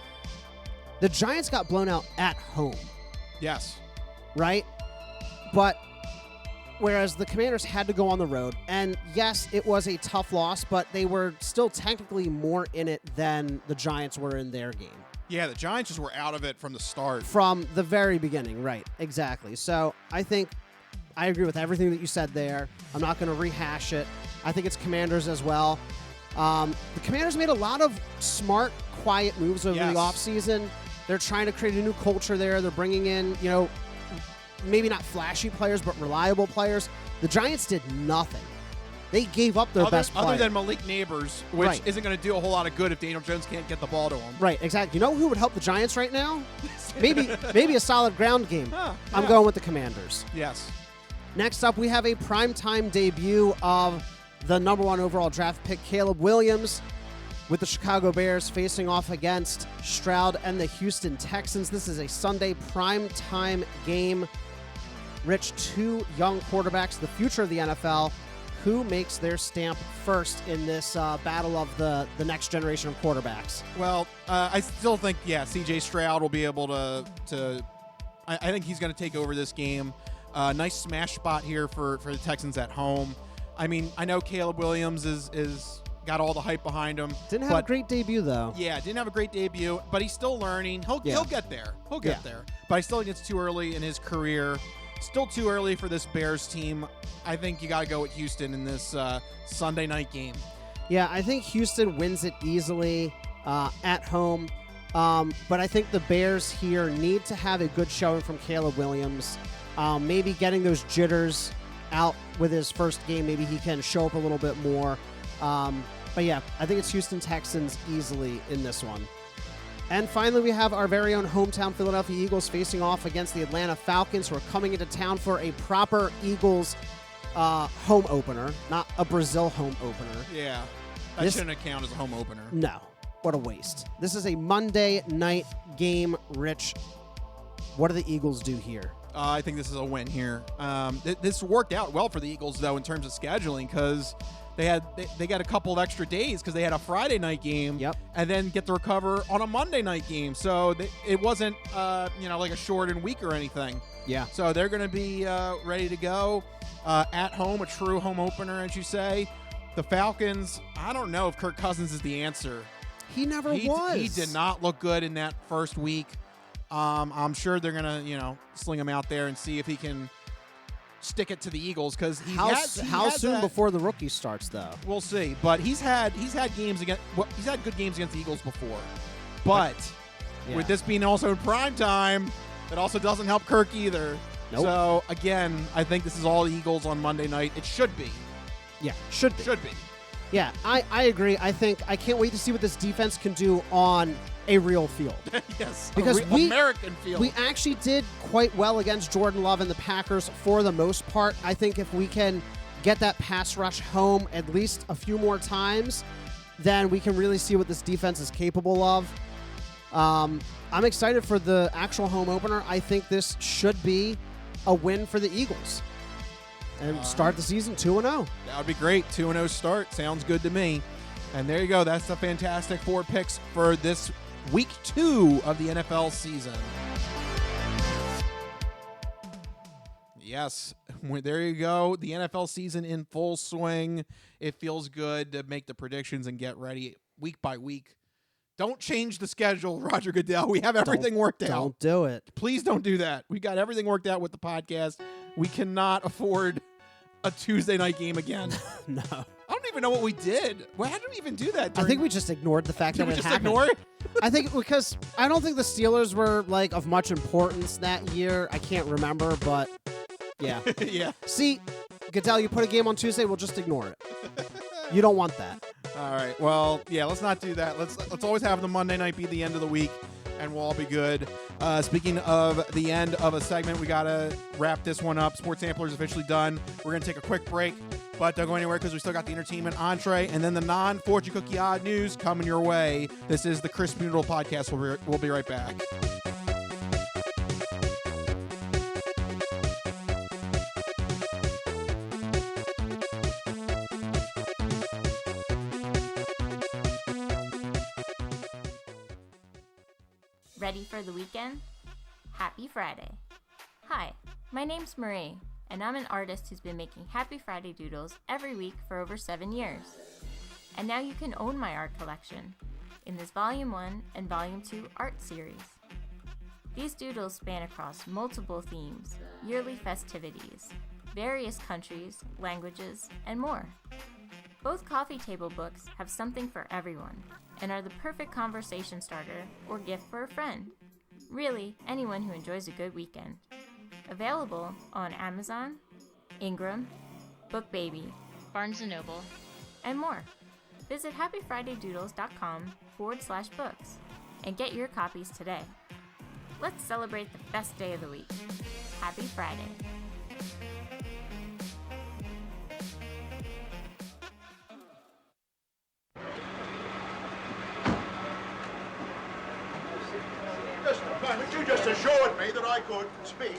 the Giants got blown out at home. Yes. Right? But whereas the Commanders had to go on the road, and yes, it was a tough loss, but they were still technically more in it than the Giants were in their game. Yeah, the Giants just were out of it from the start. From the very beginning, right, exactly. So I think I agree with everything that you said there. I'm not going to rehash it. I think it's Commanders as well. The Commanders made a lot of smart, quiet moves over the offseason. They're trying to create a new culture there. They're bringing in, you know, maybe not flashy players, but reliable players. The Giants did nothing. They gave up their best player. Other than Malik Neighbors, which isn't going to do a whole lot of good if Daniel Jones can't get the ball to him. Right, exactly. You know who would help the Giants right now? maybe a solid ground game. Yeah. I'm going with the Commanders. Yes. Next up, we have a primetime debut of the number 1 overall draft pick, Caleb Williams, with the Chicago Bears facing off against Stroud and the Houston Texans. This is a Sunday primetime game. Rich, 2 young quarterbacks, the future of the NFL. Who makes their stamp first in this battle of the next generation of quarterbacks? Well, I still think, C.J. Stroud will be able to I think he's going to take over this game. Nice smash spot here for the Texans at home. I mean, I know Caleb Williams is got all the hype behind him. Didn't have a great debut, though. Yeah, didn't have a great debut, but he's still learning. He'll get there. He'll get there. But I still think it's too early in his career. Still too early for this Bears team. I think you got to go with Houston in this Sunday night game. Yeah, I think Houston wins it easily at home. But I think the Bears here need to have a good showing from Caleb Williams. Maybe getting those jitters out with his first game. Maybe he can show up a little bit more. But yeah, I think it's Houston Texans easily in this one. And finally, we have our very own hometown Philadelphia Eagles facing off against the Atlanta Falcons, who are coming into town for a proper Eagles home opener, not a Brazil home opener. Yeah. That shouldn't count as a home opener. No. What a waste. This is a Monday night game, Rich. What do the Eagles do here? I think this is a win here. This worked out well for the Eagles, though, in terms of scheduling, because they got a couple of extra days because they had a Friday night game, and then get to recover on a Monday night game. So it wasn't, like a shortened week or anything. Yeah. So they're going to be ready to go at home, a true home opener, as you say. The Falcons, I don't know if Kirk Cousins is the answer. He never was. He did not look good in that first week. I'm sure they're gonna, sling him out there and see if he can stick it to the Eagles, because how soon before the rookie starts, though? We'll see. But he's had games against he's had good games against the Eagles before. But with this being also in prime time, it also doesn't help Kirk either. Nope. So again, I think this is all the Eagles on Monday night. It should be. Yeah, should be. Should be. Yeah, I agree. I can't wait to see what this defense can do on a real field. Yes, because American field. We actually did quite well against Jordan Love and the Packers for the most part. I think if we can get that pass rush home at least a few more times, then we can really see what this defense is capable of. I'm excited for the actual home opener. I think this should be a win for the Eagles. And start the season 2-0. That would be great. 2-0 start. Sounds good to me. And there you go. That's the fantastic 4 picks for this week 2 of the NFL season. Yes, there you go. The NFL season in full swing. It feels good to make the predictions and get ready week by week. Don't change the schedule, Roger Goodell. We have everything worked out. Don't do it. Please don't do that. We got everything worked out with the podcast. We cannot afford a Tuesday night game again. No. I don't even know what we did. How did we even do that? I think we just ignored the fact that it happened. Did we just ignore it? I think because I don't think the Steelers were of much importance that year. I can't remember, but yeah. Yeah. See, Goodell, you put a game on Tuesday, we'll just ignore it. You don't want that. All right. Well, yeah, let's not do that. Let's always have the Monday night be the end of the week, and we'll all be good. Speaking of the end of a segment, we got to wrap this one up. Sports Sampler is officially done. We're going to take a quick break, but don't go anywhere because we still got the entertainment entree and then the non-fortune cookie odd news coming your way. This is the Crispy Noodle Podcast. We'll be right back. Ready for the weekend? Happy Friday. Hi, my name's Marie, and I'm an artist who's been making Happy Friday doodles every week for over 7 years. And now you can own my art collection in this Volume 1 and Volume 2 art series. These doodles span across multiple themes, yearly festivities, various countries, languages, and more. Both coffee table books have something for everyone and are the perfect conversation starter or gift for a friend. Really, anyone who enjoys a good weekend. Available on Amazon, Ingram, BookBaby, Barnes & Noble, and more. Visit happyfridaydoodles.com/books and get your copies today. Let's celebrate the best day of the week. Happy Friday. You just assured me that I could speak.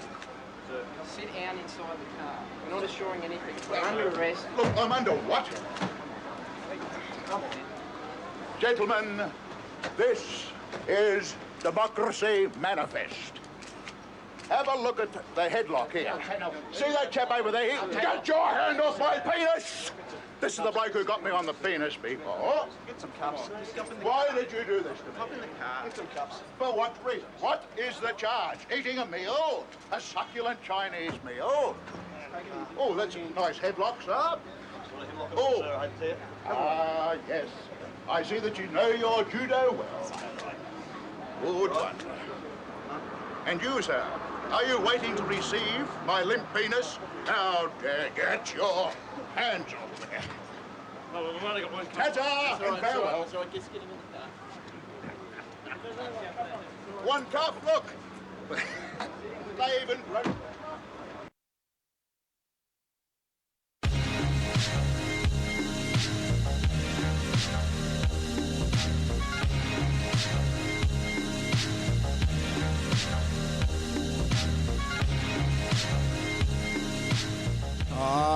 Sit down inside the car. We're not assuring anything. We're under arrest. Look, I'm under what? Come on. Gentlemen, this is Democracy Manifest. Have a look at the headlock here. See that chap over there? Get your hand off my penis! This is the bloke who got me on the penis before. Get some cups. Why did you do this to me? Hop in the car. Get some cups. For what reason? What is the charge? Eating a meal? A succulent Chinese meal? Oh, that's a nice headlock, sir. Oh, yes. I see that you know your judo well. Good one. And you, sir, are you waiting to receive my limp penis? Now, get your hands off there. Well, we've only got one cup. Ta-ta and farewell. So I guess getting in the car. One cup, look. They even broke.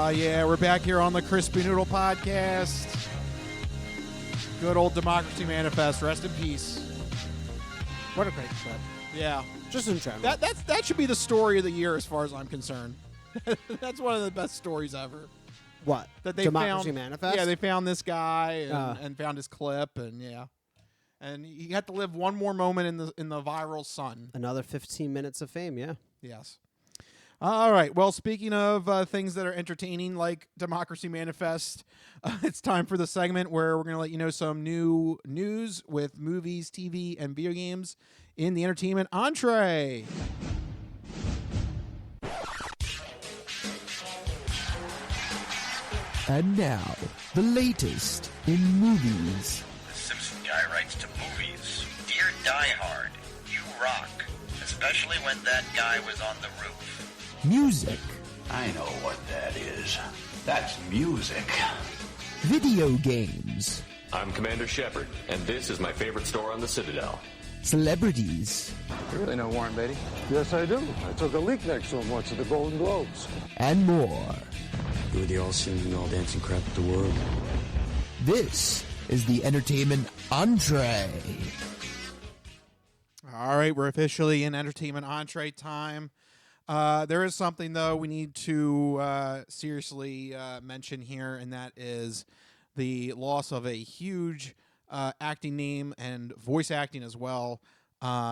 Yeah, we're back here on the Crispy Noodle Podcast. Good old Democracy Manifest. Rest in peace. What a great clip. Yeah. Just in general. That should be the story of the year as far as I'm concerned. That's one of the best stories ever. What? That they Democracy found, Manifest? Yeah, they found this guy and found his clip, and yeah. And he had to live one more moment in the viral sun. Another 15 minutes of fame, yeah. Yes. All right. Well, speaking of things that are entertaining, like Democracy Manifest, it's time for the segment where we're going to let you know some new news with movies, TV, and video games in the entertainment entree. And now, the latest in movies. The Simpson guy writes to movies. Dear Die Hard, you rock. Especially when that guy was on the roof. Music. I know what that is. That's music. Video games. I'm Commander Shepard, and this is my favorite store on the Citadel. Celebrities. You really know Warren Beatty? Yes, I do. I took a leak next to him once at the Golden Globes. And more. You were the all-singing, all-dancing crap of the world. This is the entertainment entree. All right, we're officially in entertainment entree time. There is something, though, we need to seriously mention here, and that is the loss of a huge acting name and voice acting as well.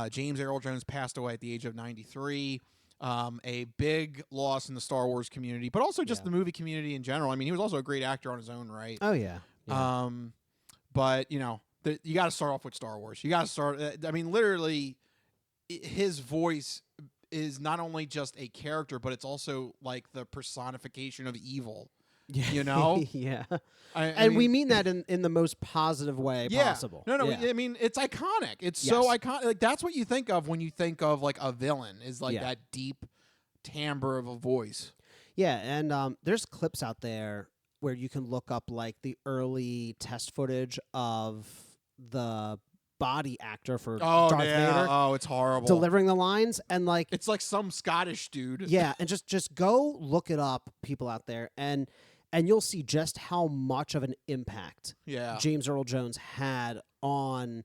James Earl Jones passed away at the age of 93. A big loss in the Star Wars community, but also just the movie community in general. I mean, he was also a great actor on his own right. Oh, yeah. But, you know, you got to start off with Star Wars. You got to start. I mean, literally, his voice is not only just a character, but it's also like the personification of evil. Yeah. You know? Yeah. I mean, we mean that in the most positive way possible. No, yeah. I mean, it's iconic. It's so iconic. Like, that's what you think of when you think of, like, a villain, is, like, that deep timbre of a voice. Yeah, and there's clips out there where you can look up, like, the early test footage of the body actor for Darth Vader. Oh, it's horrible. Delivering the lines, and, like... It's like some Scottish dude. Yeah, and just go look it up, people out there, and you'll see just how much of an impact James Earl Jones had on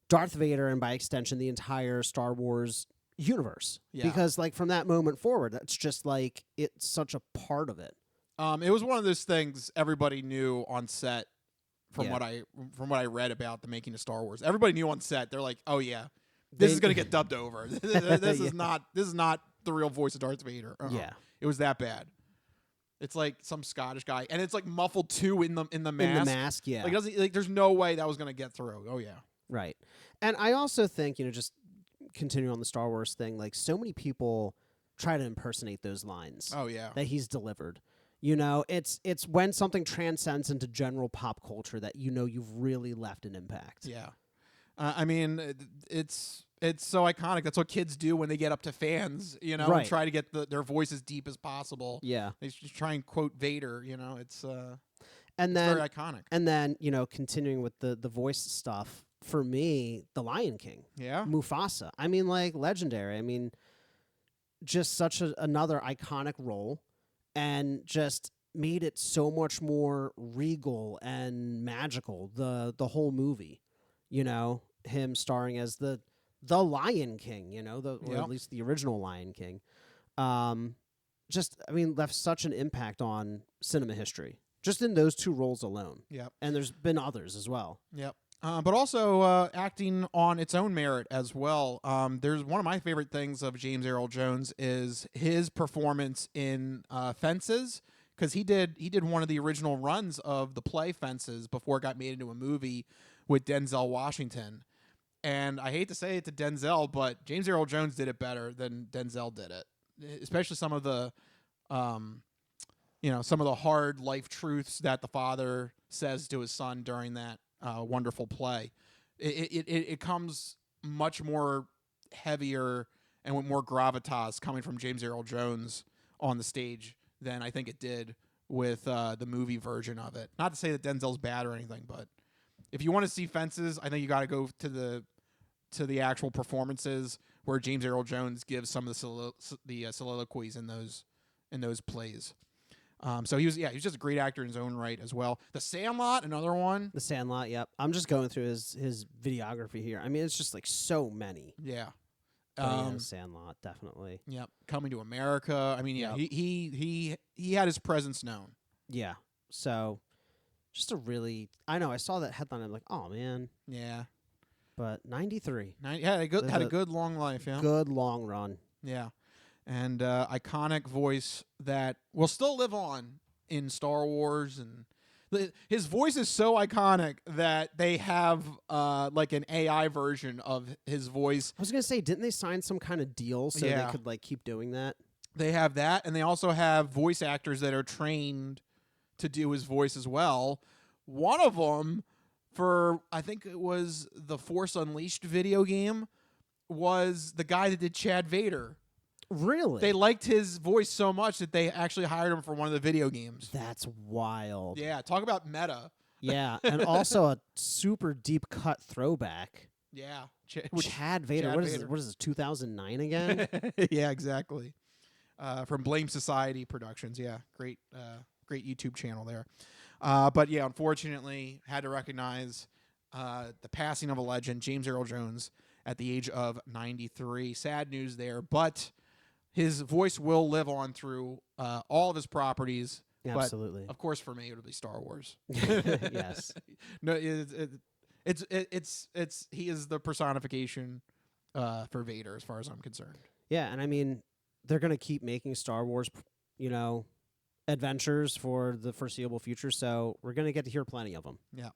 Darth Vader and, by extension, the entire Star Wars universe. Yeah. Because, like, from that moment forward, that's just, like, it's such a part of it. It was one of those things everybody knew on set from what I read about the making of Star Wars. Everybody knew on set. They're like, "Oh yeah, this is going to get dubbed over. This is not the real voice of Darth Vader." Yeah. It was that bad. It's like some Scottish guy, and it's like muffled too in the mask. In the mask, yeah. Like there's no way that was going to get through. Oh yeah. Right. And I also think, you know, just continuing on the Star Wars thing, like, so many people try to impersonate those lines. Oh yeah. That he's delivered. You know, it's when something transcends into general pop culture that, you know, you've really left an impact. Yeah. I mean, it's so iconic. That's what kids do when they get up to fans, you know, and try to get their voice as deep as possible. Yeah. They just try and quote Vader, you know. It's and then very iconic. And then, you know, continuing with the voice stuff, for me, The Lion King. Yeah. Mufasa. I mean, like, legendary. I mean, just such another iconic role, and just made it so much more regal and magical, the whole movie. You know, him starring as the Lion King, you know, or at least the original Lion King. Left such an impact on cinema history, just in those two roles alone. Yep. And there's been others as well. Yep. But also acting on its own merit as well. There's one of my favorite things of James Earl Jones is his performance in Fences, because he did one of the original runs of the play Fences before it got made into a movie with Denzel Washington. And I hate to say it to Denzel, but James Earl Jones did it better than Denzel did it, especially some of the hard life truths that the father says to his son during that wonderful play. It comes much more heavier and with more gravitas coming from James Earl Jones on the stage than I think it did with the movie version of it. Not to say that Denzel's bad or anything, but if you want to see Fences, I think you got to go to the actual performances where James Earl Jones gives some of the soliloquies in those plays. So he was just a great actor in his own right as well. The Sandlot, another one. The Sandlot, yep. I'm just going through his videography here. I mean, it's just like so many. Yeah. Sandlot, definitely. Yep. Coming to America. I mean, yeah, he had his presence known. Yeah. So just a really, I know, I saw that headline. I'm like, oh man. Yeah. But 93. Had a good long life. Yeah. Good long run. Yeah. And iconic voice that will still live on in Star Wars, and his voice is so iconic that they have like an AI version of his voice. I was gonna say, didn't they sign some kind of deal so they could like keep doing that? They have that, and they also have voice actors that are trained to do his voice as well. One of them, for I think it was the Force Unleashed video game, was the guy that did Chad Vader. Really? They liked his voice so much that they actually hired him for one of the video games. That's wild. Yeah, talk about meta. Yeah, and also a super deep cut throwback. Yeah. Chad Vader. What is this, 2009 again? Yeah, exactly. From Blame Society Productions. Yeah, great YouTube channel there. But yeah, unfortunately, had to recognize the passing of a legend, James Earl Jones, at the age of 93. Sad news there, but his voice will live on through all of his properties. Absolutely. But of course, for me, it would be Star Wars. Yes. No, it's he is the personification for Vader, as far as I'm concerned. Yeah, and I mean, they're gonna keep making Star Wars, adventures for the foreseeable future. So we're gonna get to hear plenty of them. Yeah.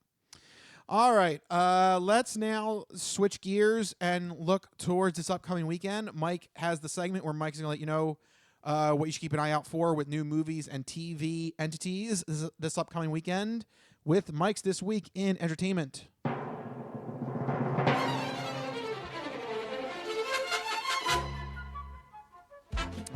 All right, let's now switch gears and look towards this upcoming weekend. Mike has the segment where Mike's going to let you know what you should keep an eye out for with new movies and TV entities this upcoming weekend with Mike's This Week in Entertainment.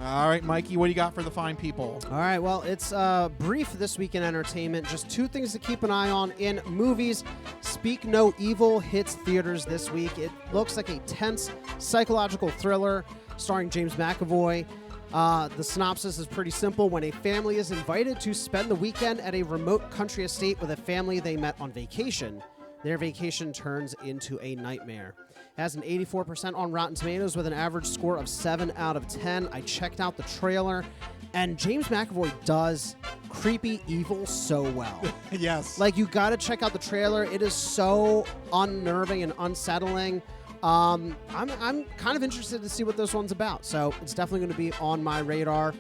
All right, Mikey, what do you got for the fine people? All right, well, it's brief this week in entertainment. Just two things to keep an eye on in movies. Speak No Evil hits theaters this week. It looks like a tense psychological thriller starring James McAvoy. The synopsis is pretty simple. When a family is invited to spend the weekend at a remote country estate with a family they met on vacation, their vacation turns into a nightmare. It has an 84% on Rotten Tomatoes with an average score of 7 out of 10. I checked out the trailer, and James McAvoy does creepy evil so well. Yes. Like, you got to check out the trailer. It is so unnerving and unsettling. I'm kind of interested to see what this one's about, so it's definitely going to be on my radar.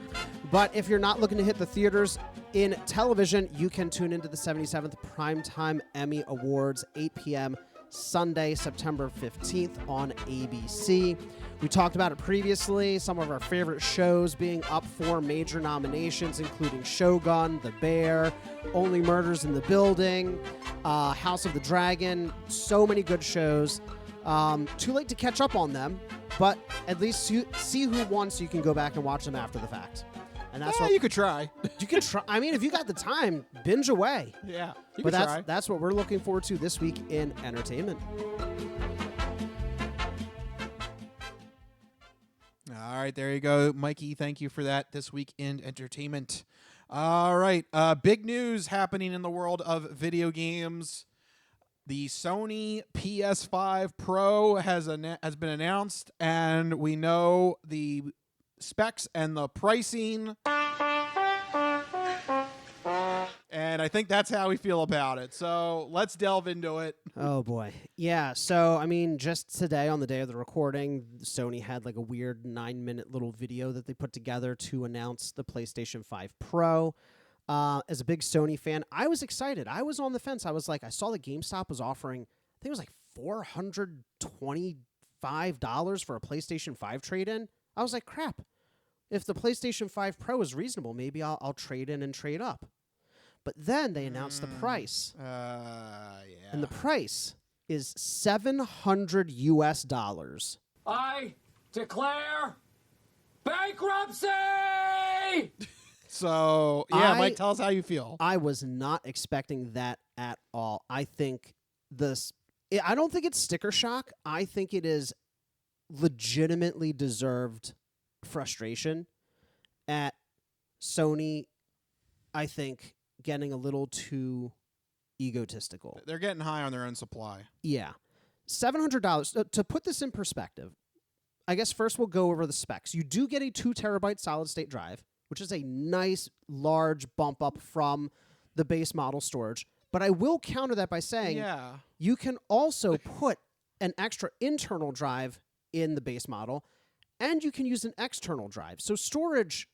But if you're not looking to hit the theaters in television, you can tune into the 77th Primetime Emmy Awards, 8 p.m. Sunday, September 15th on ABC. We talked about it previously, some of our favorite shows being up for major nominations, including Shogun, The Bear, Only Murders in the Building, House of the Dragon, so many good shows. Too late to catch up on them, but at least see who won so you can go back and watch them after the fact. And that's what you could try. You can try. I mean, if you got the time, binge away. Yeah, but that's what we're looking forward to this week in entertainment. All right, there you go, Mikey. Thank you for that this week in entertainment. All right, big news happening in the world of video games. The Sony PS5 Pro has been announced, and we know the specs and the pricing. And I think that's how we feel about it. So let's delve into it. Oh, boy. Yeah, so, I mean, just today on the day of the recording, Sony had like a weird 9-minute little video that they put together to announce the PlayStation 5 Pro. As a big Sony fan, I was excited. I was on the fence. I was like, I saw that GameStop was offering, I think it was like $425 for a PlayStation 5 trade-in. I was like, crap. If the PlayStation 5 Pro is reasonable, maybe I'll trade in and trade up. But then they announced the price. Yeah. And the price is $700 US. I declare bankruptcy! So, yeah, Mike, tell us how you feel. I was not expecting that at all. I think I don't think it's sticker shock. I think it is legitimately deserved frustration at Sony I think, getting a little too egotistical. They're getting high on their own supply. Yeah. $700. To put this in perspective, I guess first we'll go over the specs. You do get a 2 terabyte solid-state drive, which is a nice, large bump up from the base model storage. But I will counter that by saying you can also put an extra internal drive in the base model, and you can use an external drive. So storage,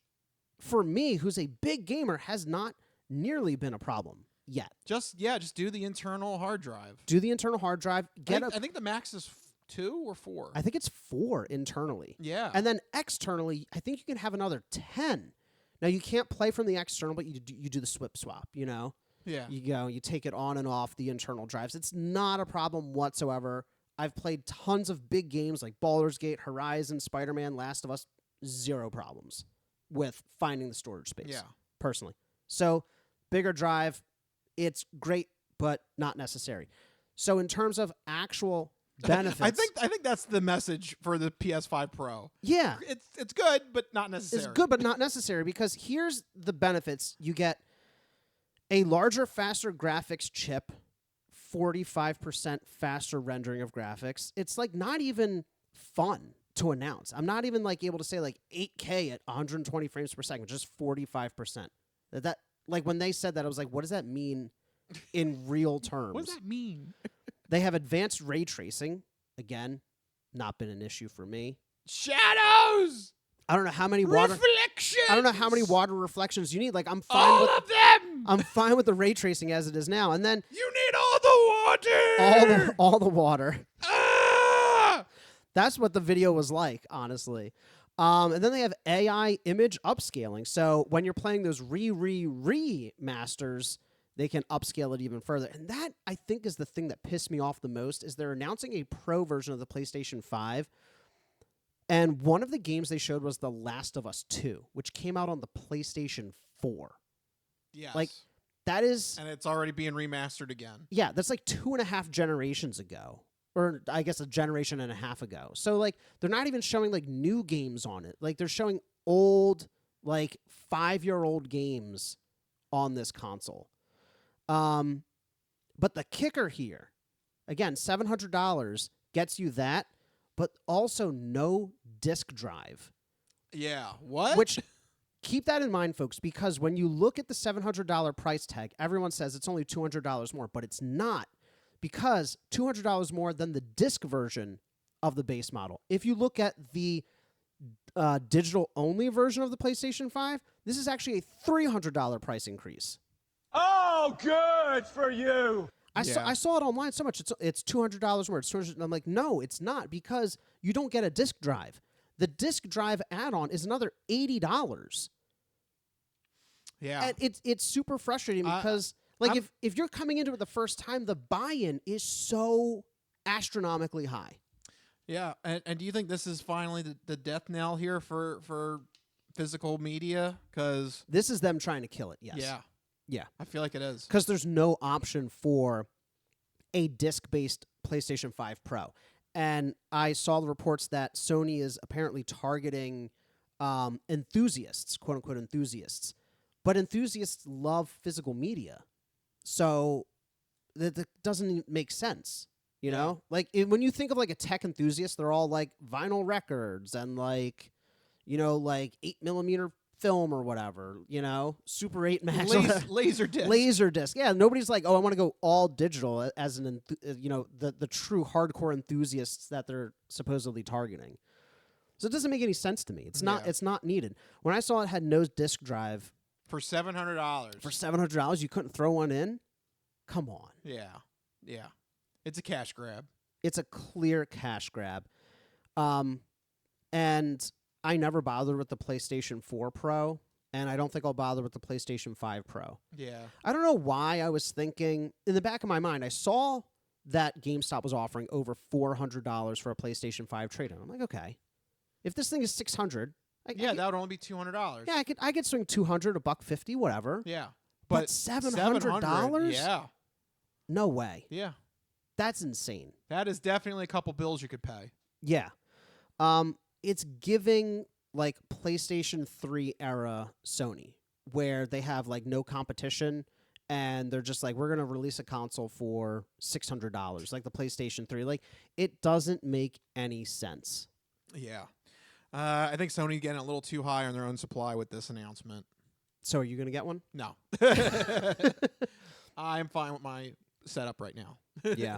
for me, who's a big gamer, has not nearly been a problem yet. Just do the internal hard drive. Do the internal hard drive. I think the max is 2 or 4. I think it's 4 internally. Yeah. And then externally, I think you can have another 10. Now, you can't play from the external, but you do the swap, you know? Yeah. You take it on and off the internal drives. It's not a problem whatsoever. I've played tons of big games like Baldur's Gate, Horizon, Spider-Man, Last of Us. 0 problems with finding the storage space, personally. So, bigger drive, it's great, but not necessary. So, in terms of actual benefits, I think that's the message for the PS5 Pro. Yeah. It's good, but not necessary. It's good, but not necessary, because here's the benefits. You get a larger, faster graphics chip, 45% faster rendering of graphics. It's like not even fun to announce. I'm not even like able to say like 8K at 120 frames per second, just 45%. That like when they said that, I was like, what does that mean in real terms? What does that mean? They have advanced ray tracing. Again, not been an issue for me. Shadows. I don't know how many reflections. I don't know how many water reflections you need. Like I'm fine with of them. I'm fine with the ray tracing as it is now. And then you need all the water. All the water. Ah! That's what the video was like, honestly. And then they have AI image upscaling. So when you're playing those remasters, they can upscale it even further. And that, I think, is the thing that pissed me off the most, is they're announcing a Pro version of the PlayStation 5. And one of the games they showed was The Last of Us 2, which came out on the PlayStation 4. Yes. Like, that is... And it's already being remastered again. Yeah, that's like 2.5 generations ago. Or I guess a generation and a half ago. So, like, they're not even showing, like, new games on it. Like, they're showing old, like, 5-year-old games on this console. But the kicker here, again, $700 gets you that, but also no disk drive. Yeah. What? Which, keep that in mind, folks, because when you look at the $700 price tag, everyone says it's only $200 more, but it's not, because $200 more than the disc version of the base model. If you look at the digital-only version of the PlayStation 5, this is actually a $300 price increase. Oh, good for you. I saw it online so much. It's $200 more. It's $200. And I'm like, no, it's not, because you don't get a disc drive. The disc drive add-on is another $80. Yeah, and it's super frustrating because if you're coming into it the first time, the buy-in is so astronomically high. Yeah, and do you think this is finally the death knell here for physical media? Because this is them trying to kill it. Yes. Yeah. Yeah. I feel like it is. Because there's no option for a disc-based PlayStation 5 Pro. And I saw the reports that Sony is apparently targeting enthusiasts, quote-unquote enthusiasts. But enthusiasts love physical media. So that doesn't make sense, you know? Like, when you think of, like, a tech enthusiast, they're all, like, vinyl records and, like, you know, like 8mm film or whatever, you know, Super 8 Max, laser disc. Laser disc. Yeah, nobody's like, oh, I want to go all digital as an, you know, the true hardcore enthusiasts that they're supposedly targeting. So it doesn't make any sense to me. It's not needed. When I saw it had no disc drive for $700. For $700, you couldn't throw one in? Come on. Yeah. It's a cash grab. It's a clear cash grab. And I never bothered with the PlayStation 4 Pro, and I don't think I'll bother with the PlayStation 5 Pro. Yeah. I don't know why I was thinking, in the back of my mind, I saw that GameStop was offering over $400 for a PlayStation 5 trade-in. I'm like, okay, if this thing is $600, that would only be $200. Yeah, I could swing $200, $150, whatever. Yeah, but $700? Yeah. No way. Yeah. That's insane. That is definitely a couple bills you could pay. Yeah. It's giving, like, PlayStation 3 era Sony. where they have like no competition and they're just like, we're going to release a console for $600, like the PlayStation 3. Like, it doesn't make any sense. Yeah. I think Sony's getting a little too high on their own supply with this announcement. So are you going to get one? No. I'm fine with my setup right now. Yeah.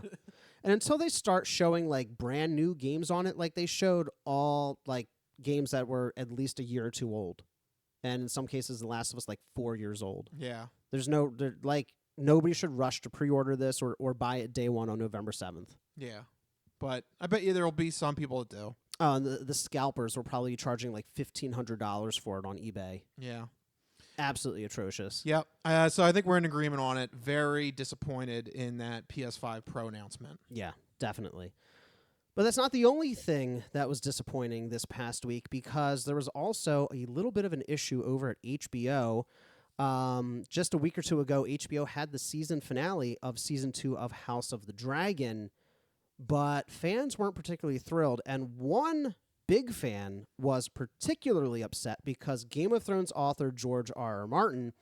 And until they start showing like brand new games on it, like they showed all like games that were at least a year or two old. And in some cases, The Last of Us like 4 years old. Yeah. Nobody should rush to pre-order this or buy it day one on November 7th. Yeah. But I bet you there will be some people that do. Oh, and the scalpers were probably charging like $1,500 for it on eBay. Yeah. Absolutely atrocious. Yep. So I think we're in agreement on it. Very disappointed in that PS5 Pro announcement. Yeah, definitely. But that's not the only thing that was disappointing this past week, because there was also a little bit of an issue over at HBO. Just a week or two ago, HBO had the season finale of Season 2 of House of the Dragon, but fans weren't particularly thrilled. And one big fan was particularly upset because Game of Thrones author George R.R. Martin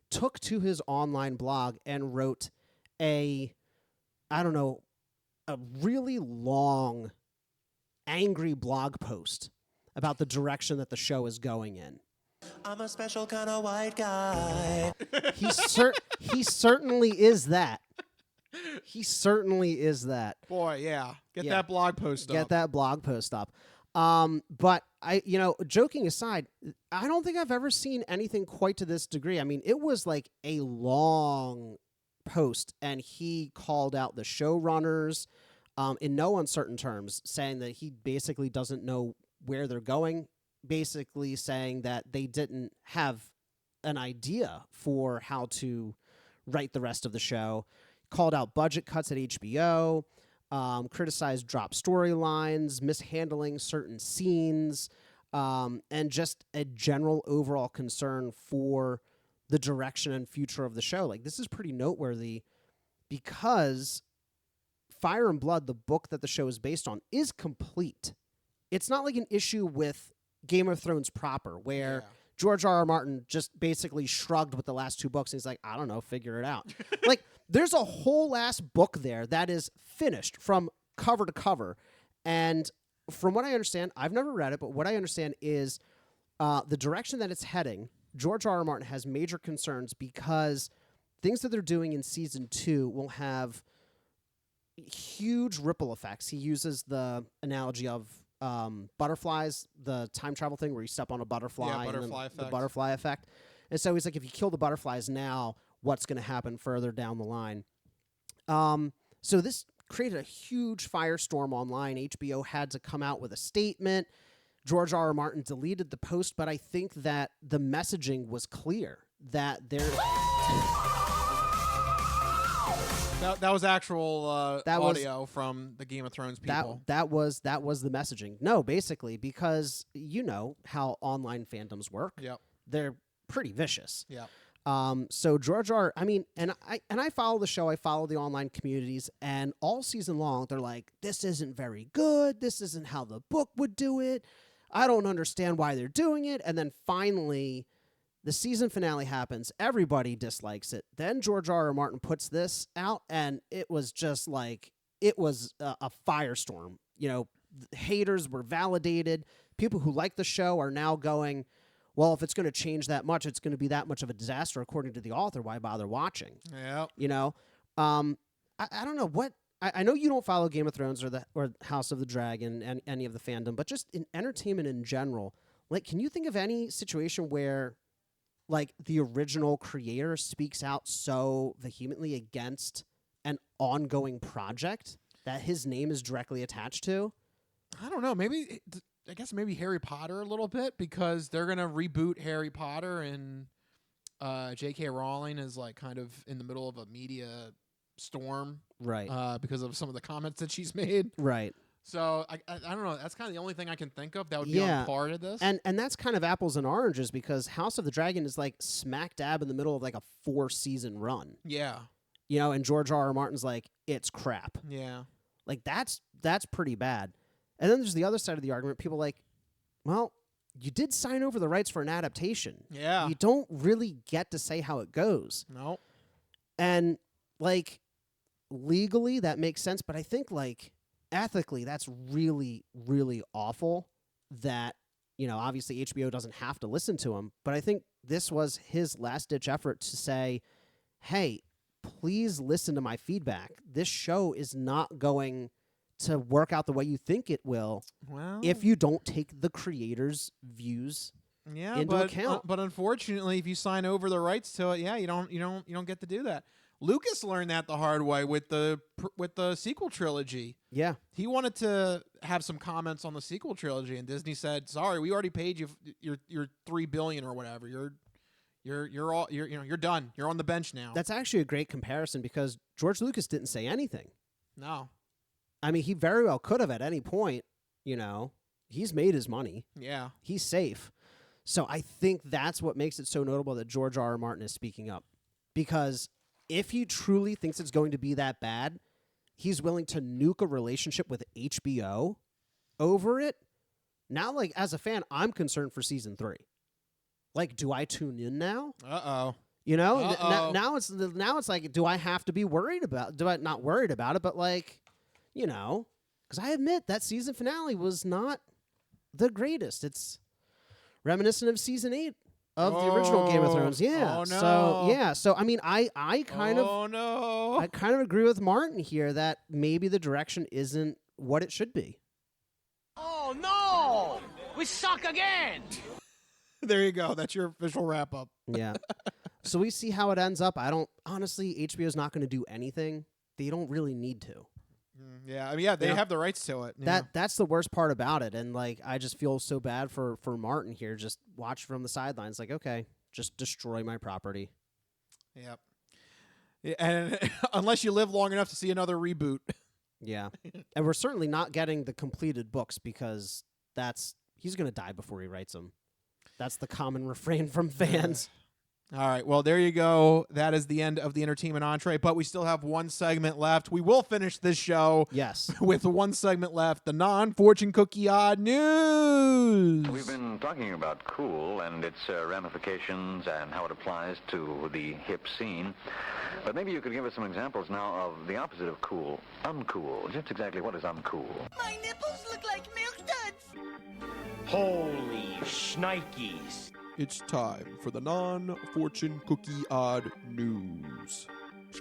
took to his online blog and wrote a really long, angry blog post about the direction that the show is going in. I'm a special kind of white guy. He certainly is that. He certainly is that. Boy, yeah. Get that blog post up. Get that blog post up. But joking aside, I don't think I've ever seen anything quite to this degree. I mean, it was like a long post, and he called out the showrunners in no uncertain terms, saying that he basically doesn't know where they're going, basically saying that they didn't have an idea for how to write the rest of the show, called out budget cuts at HBO, criticized drop storylines, mishandling certain scenes, and just a general overall concern for the direction and future of the show. Like, this is pretty noteworthy because Fire and Blood, the book that the show is based on, is complete. It's not like an issue with Game of Thrones proper, where George R.R. Martin just basically shrugged with the last two books and he's like, I don't know, figure it out. Like, there's a whole last book there that is finished from cover to cover. And from what I understand, I've never read it, but what I understand is the direction that it's heading, George R.R. Martin has major concerns because things that they're doing in Season 2 will have huge ripple effects. He uses the analogy of butterflies, the time travel thing where you step on a butterfly, and then the butterfly effect. And so he's like, if you kill the butterflies now, what's going to happen further down the line? So this created a huge firestorm online. HBO had to come out with a statement. George R.R. Martin deleted the post, but I think that the messaging was clear that there... That was actual audio from the Game of Thrones people. That was the messaging. No, basically, because you know how online fandoms work. Yep. They're pretty vicious. Yep. So George R. I mean, and I follow the show. I follow the online communities, and all season long, they're like, "This isn't very good. This isn't how the book would do it. I don't understand why they're doing it." And then finally, the season finale happens. Everybody dislikes it. Then George R.R. Martin puts this out, and it was just like, it was a firestorm. You know, haters were validated. People who like the show are now going, well, if it's going to change that much, it's going to be that much of a disaster, according to the author. Why bother watching? Yeah. You know, I don't know what. I know you don't follow Game of Thrones or House of the Dragon and any of the fandom, but just in entertainment in general, like, can you think of any situation where, like, the original creator speaks out so vehemently against an ongoing project that his name is directly attached to? I don't know. I guess maybe Harry Potter a little bit, because they're going to reboot Harry Potter, and J.K. Rowling is like kind of in the middle of a media storm. Right. Because of some of the comments that she's made. Right. So I don't know. That's kind of the only thing I can think of that would be on part of this. And that's kind of apples and oranges, because House of the Dragon is like smack dab in the middle of like a 4-season run. Yeah. You know, and George R.R. Martin's like, it's crap. Yeah. Like, that's pretty bad. And then there's the other side of the argument. People like, well, you did sign over the rights for an adaptation. Yeah. You don't really get to say how it goes. No. And, like, legally, that makes sense. But I think, like, ethically, that's really, really awful that, you know, obviously HBO doesn't have to listen to him. But I think this was his last-ditch effort to say, hey, please listen to my feedback. This show is not going to work out the way you think it will if you don't take the creator's views into account. But unfortunately, if you sign over the rights to it, you don't get to do that. Lucas learned that the hard way with the sequel trilogy. Yeah, he wanted to have some comments on the sequel trilogy, and Disney said, "Sorry, we already paid you your $3 billion or whatever. You're done. You're on the bench now." That's actually a great comparison because George Lucas didn't say anything. No. I mean, he very well could have at any point, you know. He's made his money. Yeah. He's safe. So I think that's what makes it so notable that George R.R. Martin is speaking up. Because if he truly thinks it's going to be that bad, he's willing to nuke a relationship with HBO over it. Now, like, as a fan, I'm concerned for season 3. Like, do I tune in now? Uh-oh. You know? Now it's like, do I have to be worried about? Do I not worried about it? But like, you know, because I admit that season finale was not the greatest. It's reminiscent of season 8 of the original Game of Thrones. Yeah. Oh, no. So yeah. So I mean, I kind of agree with Martin here that maybe the direction isn't what it should be. Oh no! We suck again. There you go. That's your official wrap up. Yeah. So we see how it ends up. Honestly, HBO is not going to do anything. They don't really need to. Yeah, I mean, they have the rights to it. That's the worst part about it, and like I just feel so bad for Martin here. Just watch from the sidelines, like, okay, just destroy my property. Yep. Yeah, and unless you live long enough to see another reboot. Yeah, and we're certainly not getting the completed books because he's going to die before he writes them. That's the common refrain from fans. All right, well, there you go. That is the end of the entertainment entree, but we still have one segment left. We will finish this show with one segment left, the non-fortune cookie odd news. We've been talking about cool and its ramifications and how it applies to the hip scene. But maybe you could give us some examples now of the opposite of cool, uncool. Just exactly what is uncool? My nipples look like milk duds. Holy shnikes. It's time for the non-fortune cookie odd news.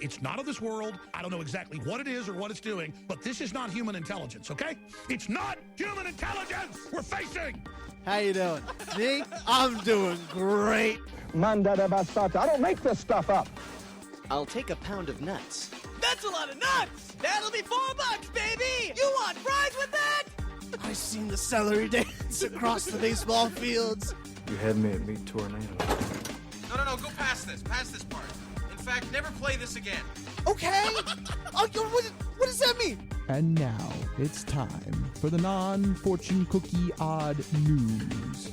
It's not of this world. I don't know exactly what it is or what it's doing, but this is not human intelligence, okay? It's not human intelligence we're facing! How you doing? Me? I'm doing great. Manda bastata. I don't make this stuff up. I'll take a pound of nuts. That's a lot of nuts! That'll be $4, baby! You want fries with that? I seen the celery dance across the baseball fields. You had me at meat tornado. No, go past this. Past this part. In fact, never play this again. Okay. What does that mean? And now it's time for the non-fortune cookie odd news.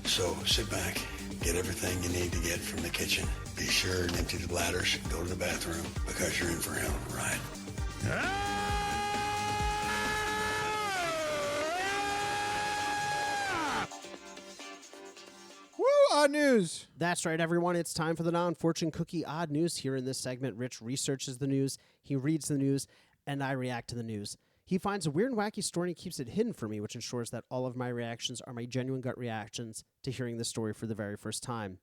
So sit back, get everything you need to get from the kitchen. Be sure and empty the bladders, go to the bathroom, because you're in for a hell of a ride. Odd news. That's right, everyone. It's time for the non-fortune cookie odd news. Here in this segment, Rich researches the news, he reads the news, and I react to the news. He finds a weird and wacky story and he keeps it hidden from me, which ensures that all of my reactions are my genuine gut reactions to hearing the story for the very first time.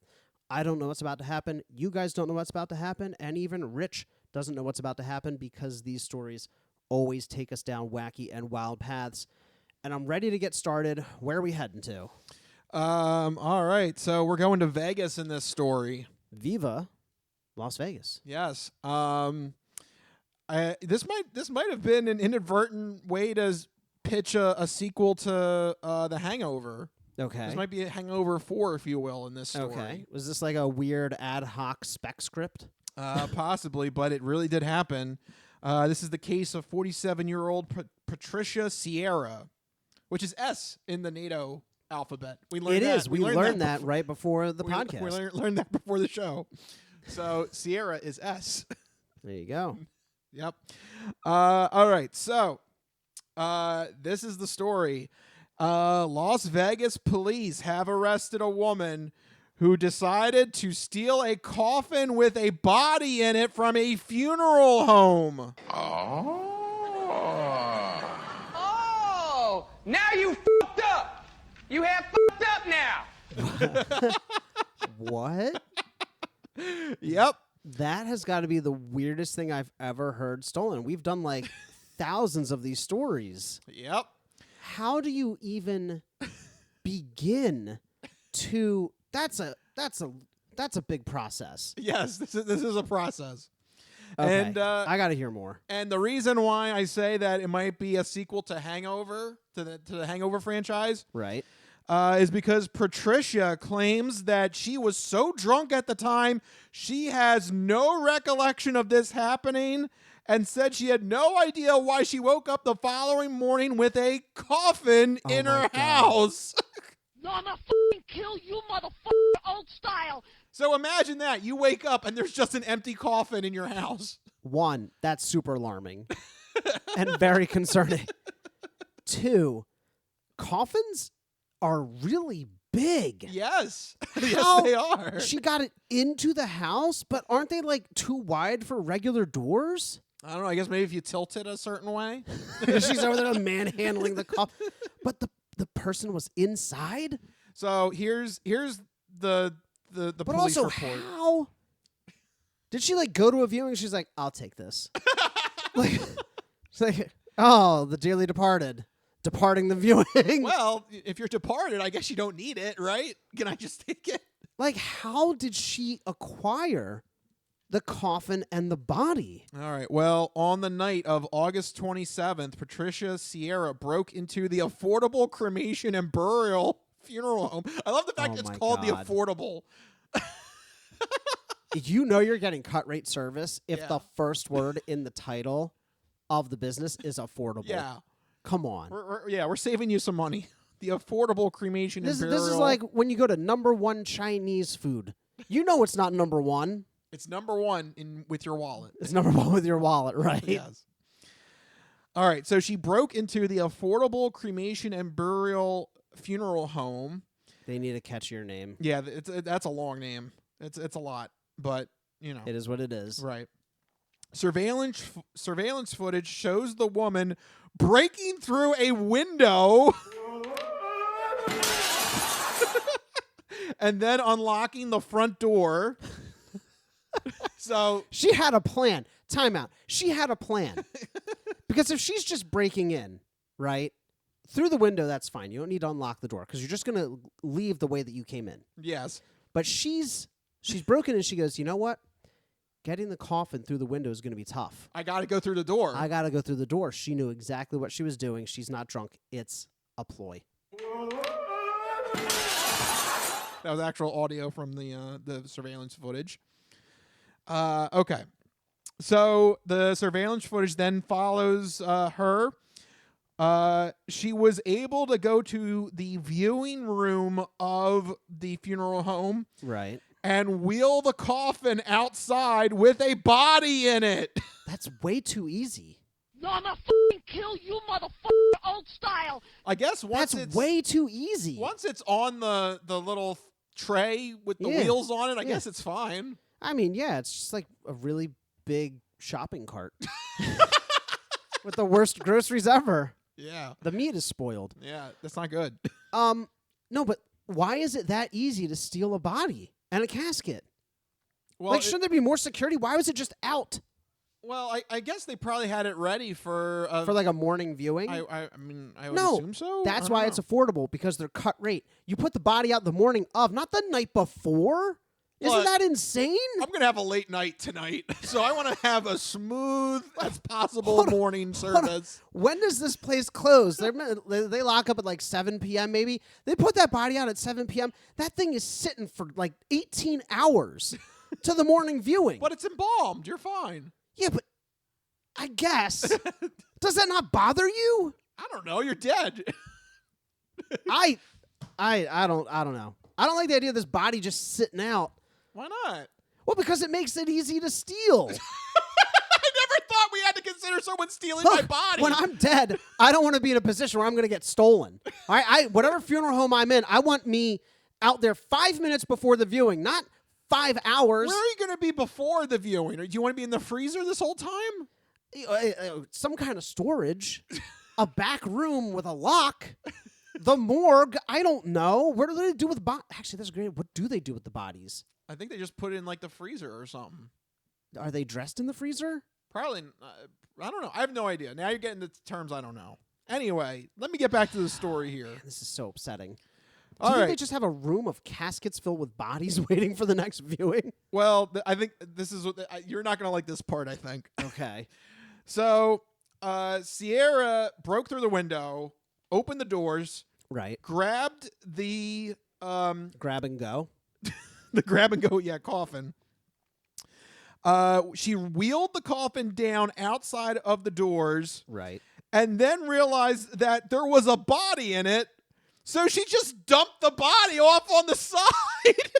I don't know what's about to happen. You guys don't know what's about to happen. And even Rich doesn't know what's about to happen because these stories always take us down wacky and wild paths. And I'm ready to get started. Where are we heading to? All right, so we're going to Vegas in this story. Viva Las Vegas. Yes. This might have been an inadvertent way to pitch a sequel to The Hangover. Okay. This might be a Hangover 4, if you will, in this story. Okay. Was this like a weird ad hoc spec script? Possibly, but it really did happen. This is the case of 47-year-old Patricia Sierra, which is S in the NATO alphabet. We learned that. We learned that right before the podcast. We learned that before the show. So Sierra is S. There you go. Yep. All right. So this is the story. Las Vegas police have arrested a woman who decided to steal a coffin with a body in it from a funeral home. Oh, now you fucked up. You have fucked up now. What? Yep. That has got to be the weirdest thing I've ever heard stolen. We've done like thousands of these stories. Yep. How do you even begin to? That's a big process. Yes, this is a process. Okay. And I got to hear more. And the reason why I say that it might be a sequel to Hangover, to the Hangover franchise, right, is because Patricia claims that she was so drunk at the time she has no recollection of this happening, and said she had no idea why she woke up the following morning with a coffin in her house. I'm gonna fucking kill you, motherfucker, old style. So imagine that. You wake up and there's just an empty coffin in your house. One, that's super alarming and very concerning. Two, coffins are really big. Yes. How Yes, they are. She got it into the house, but aren't they like too wide for regular doors? I don't know. I guess maybe if you tilt it a certain way. She's over there manhandling the coffin. But the person was inside? So here's the But police also, report. how did she like go to a viewing? She's like, I'll take this. Like, she's like, oh, the dearly departed, departing the viewing. Well, if you're departed, I guess you don't need it, right? Can I just take it? Like, how did she acquire the coffin and the body? All right. Well, on the night of August 27th, Patricia Sierra broke into the affordable cremation and burial funeral home. I love the fact it's called the affordable. You know you're getting cut rate service if the first word in the title of the business is affordable. Yeah. Come on. We're saving you some money. The affordable cremation and burial. This is like when you go to number one Chinese food. You know it's not number one. It's number one with your wallet. It's number one with your wallet, right? Yes. All right. So she broke into the affordable cremation and burial funeral home. They need a catchier name. Yeah, that's a long name. It's a lot, but you know it is what it is. Right. Surveillance footage shows the woman breaking through a window and then unlocking the front door. So she had a plan. Time out. She had a plan. Because if she's just breaking in, right, through the window, that's fine. You don't need to unlock the door because you're just going to leave the way that you came in. Yes. But she's broken and she goes, you know what? Getting the coffin through the window is going to be tough. I got to go through the door. I got to go through the door. She knew exactly what she was doing. She's not drunk. It's a ploy. That was actual audio from the surveillance footage. Okay. So the surveillance footage then follows her. She was able to go to the viewing room of the funeral home. Right. And wheel the coffin outside with a body in it. That's way too easy. I'm gonna fucking kill you, motherfucker, old style. I guess once That's it's way too easy. Once it's on the little tray with the wheels on it, I guess it's fine. I mean, yeah, it's just like a really big shopping cart with the worst groceries ever. Yeah. The meat is spoiled. Yeah, that's not good. No, but why is it that easy to steal a body and a casket? Well, like, shouldn't there be more security? Why was it just out? Well, I guess they probably had it ready for like a morning viewing. I mean, I would No, assume so. that's why it's affordable, because they're cut rate. You put the body out the morning of, not the night before. Isn't that insane? I'm going to have a late night tonight, so I want to have a smooth as possible morning service. When does this place close? They lock up at like 7 p.m. maybe. They put that body out at 7 p.m. That thing is sitting for like 18 hours to the morning viewing. But it's embalmed. You're fine. Yeah, but I guess. Does that not bother you? I don't know. You're dead. I don't know. I don't like the idea of this body just sitting out. Why not? Well, because it makes it easy to steal. I never thought we had to consider someone's stealing Look, my body. When I'm dead, I don't want to be in a position where I'm going to get stolen. All right, whatever funeral home I'm in, I want me out there 5 minutes before the viewing, not 5 hours. Where are you going to be before the viewing? Or do you want to be in the freezer this whole time? Some kind of storage, a back room with a lock, the morgue. I don't know. What do they do with bodies? Actually, that's great. What do they do with the bodies? I think they just put it in like the freezer or something. Are they dressed in the freezer? Probably. I don't know. I have no idea. Now you're getting the terms I don't know. Anyway, let me get back to the story here. Man, this is so upsetting. All Do you right. think they just have a room of caskets filled with bodies waiting for the next viewing? Well, I think this is what you're not going to like this part, I think. Okay. So, Sierra broke through the window, opened the doors, right? Grabbed the grab and go, the grab and go, coffin. She wheeled the coffin down outside of the doors, right, and then realized that there was a body in it. So she just dumped the body off on the side.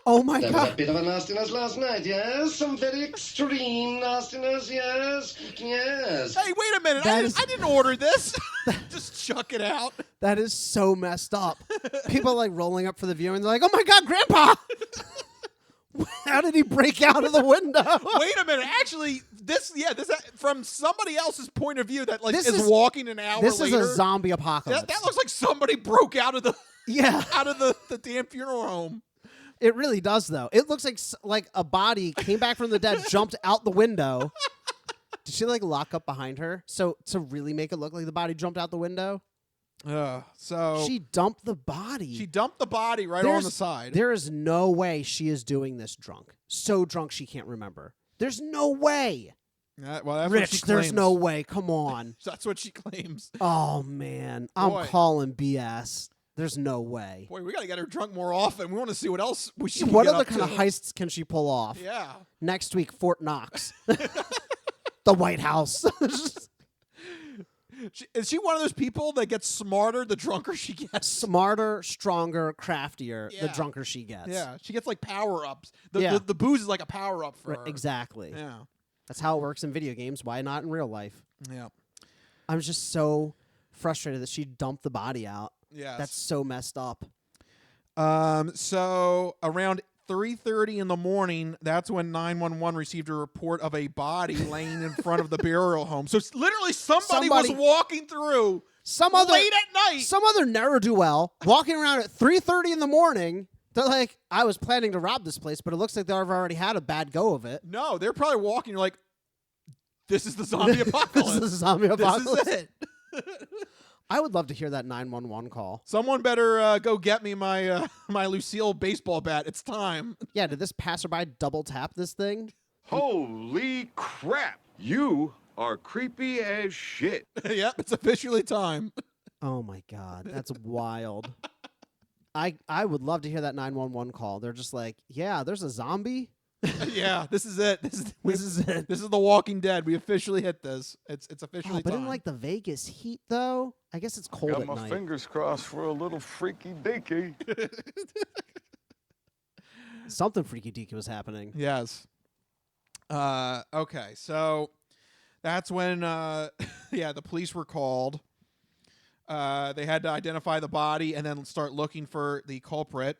Oh my There God. was a bit of a nastiness last night, yes? Some very extreme nastiness, yes? Yes. Hey, wait a minute. I didn't order this. Just chuck it out. That is so messed up. People like rolling up for the viewing. They're like, "Oh my God, Grandpa! How did he break out of the window?" Wait a minute. Actually, this from somebody else's point of view that This is walking an hour This later. is a zombie apocalypse. That looks like somebody broke out of the out of the damn funeral home. It really does, though. It looks like a body came back from the dead, jumped out the window. Did she like lock up behind her? So to really make it look like the body jumped out the window? So she dumped the body. She dumped the body right on the side. There is no way she is doing this drunk. So drunk she can't remember. There's no way. Well, that's Rich, what she there's claims. no way. Come on. That's what she claims. Oh man, Boy. I'm calling BS. There's no way. Boy, we got to get her drunk more often. We want to see what else we should. What other kind of heists can she pull off? Yeah. Next week, Fort Knox, the White House. Is she one of those people that gets smarter the drunker she gets? Smarter, stronger, craftier, the Yeah. drunker she gets. Yeah, she gets like power ups. Yeah. The booze is like a power up for her. Exactly. Yeah. That's how it works in video games. Why not in real life? Yeah. I'm just so frustrated that she dumped the body out. Yes. That's so messed up. So around 3:30 in the morning, that's when 911 received a report of a body laying in front of the burial home. So literally somebody was walking through late at night. Some other ne'er-do-well walking around at 3:30 in the morning. They're like, I was planning to rob this place, but it looks like they've already had a bad go of it. No, they're probably walking. You're like, this is the zombie apocalypse. This is the zombie apocalypse. This is it. I would love to hear that 911 call. Someone better go get me my my Lucille baseball bat. It's time. Yeah, did this passerby double tap this thing? Holy crap! You are creepy as shit. Yep, it's officially time. Oh my God, that's wild. I would love to hear that 911 call. They're just like, yeah, there's a zombie. Yeah, this is it. This is it. This is The Walking Dead. We officially hit this. It's officially But time. in like the Vegas heat though, I guess it's cold Got at my night. fingers crossed for a little freaky deaky. Something freaky deaky was happening. Yes. Okay, so that's when the police were called. They had to identify the body and then start looking for the culprit.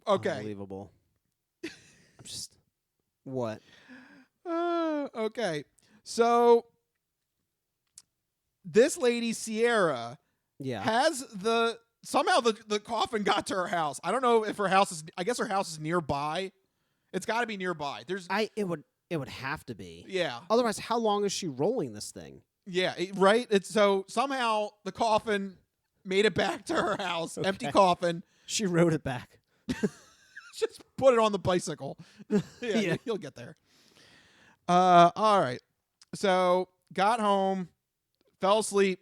Okay. Unbelievable. I'm just what? Okay. So this lady Sierra has somehow the coffin got to her house. I don't know if her house is. I guess her house is nearby. It's got to be nearby. It would have to be. Yeah. Otherwise, how long is she rolling this thing? Yeah. Right. It's so somehow the coffin made it back to her house. Empty coffin. She rode it back. Just put it on the bicycle. Yeah. You'll get there. All right. So got home, fell asleep,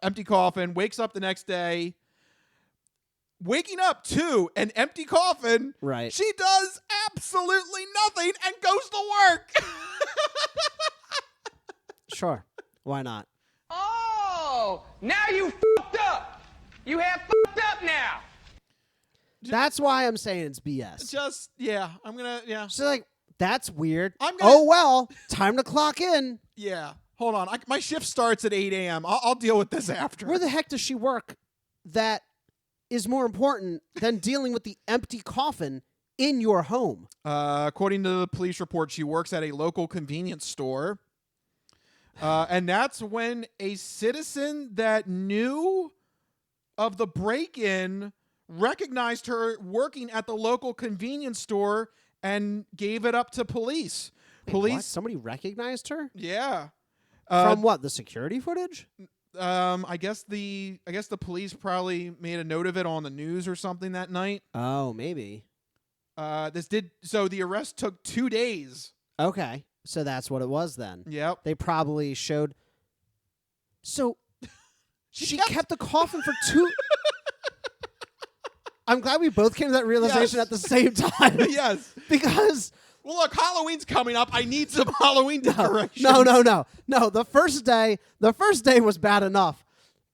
empty coffin, wakes up the next day. Waking up to an empty coffin, right? She does absolutely nothing and goes to work. Sure. Why not? Oh, now you fucked up. You have fucked up now. That's why I'm saying it's BS. I'm gonna She's like, That's weird. I'm gonna- Oh, well, time to clock in. Yeah. Hold on. My shift starts at 8 a.m. I'll deal with this after. Where the heck does she work that is more important than dealing with the empty coffin in your home? According to the police report, she works at a local convenience store. And that's when a citizen that knew of the break-in recognized her working at the local convenience store and gave it up to police. Wait, what? Somebody recognized her? Yeah. From what? The security footage? I guess the police probably made a note of it on the news or something that night. Oh, maybe. So the arrest took 2 days. Okay. So that's what it was then. Yep. They probably showed. So she kept the coffin for 2. I'm glad we both came to that realization at the same time. Yes. Because. Well, look, Halloween's coming up. I need some Halloween decorations. No. The first day was bad enough.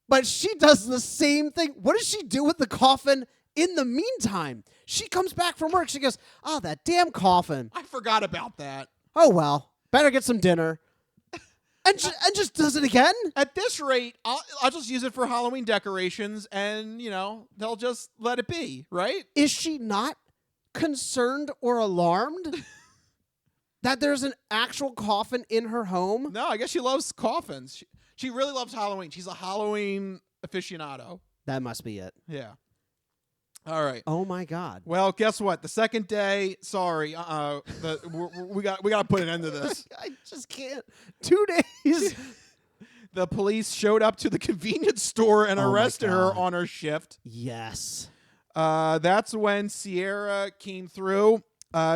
But she does the same thing. What does she do with the coffin in the meantime? She comes back from work. She goes, "Oh, that damn coffin. I forgot about that. Oh, well, better get some dinner." And just does it again? At this rate, I'll just use it for Halloween decorations, and, they'll just let it be, right? Is she not concerned or alarmed that there's an actual coffin in her home? No, I guess she loves coffins. She really loves Halloween. She's a Halloween aficionado. That must be it. Yeah. All right. Oh my God. Well, guess what? The second day, sorry, we got to put an end to this. I just can't. 2 days. The police showed up to the convenience store and arrested her on her shift. Yes. That's when Sierra came through.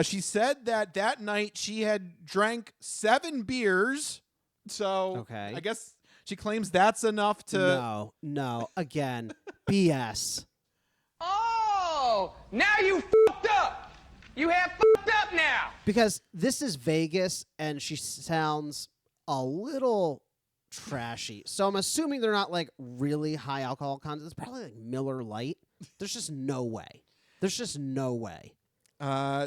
She said that night she had drank 7 beers. So okay. I guess she claims that's enough to. No. Again, BS. Oh, now you fucked up. You have fucked up now. Because this is Vegas, and she sounds a little trashy. So I'm assuming they're not like really high alcohol content. It's probably like Miller Lite. There's just no way.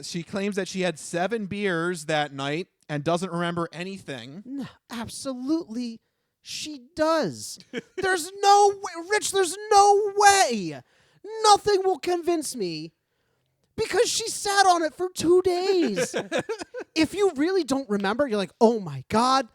She claims that she had 7 beers that night and doesn't remember anything. No, absolutely, she does. There's no way, Rich. There's no way. Nothing will convince me because she sat on it for 2 days. If you really don't remember, you're like, "Oh my God,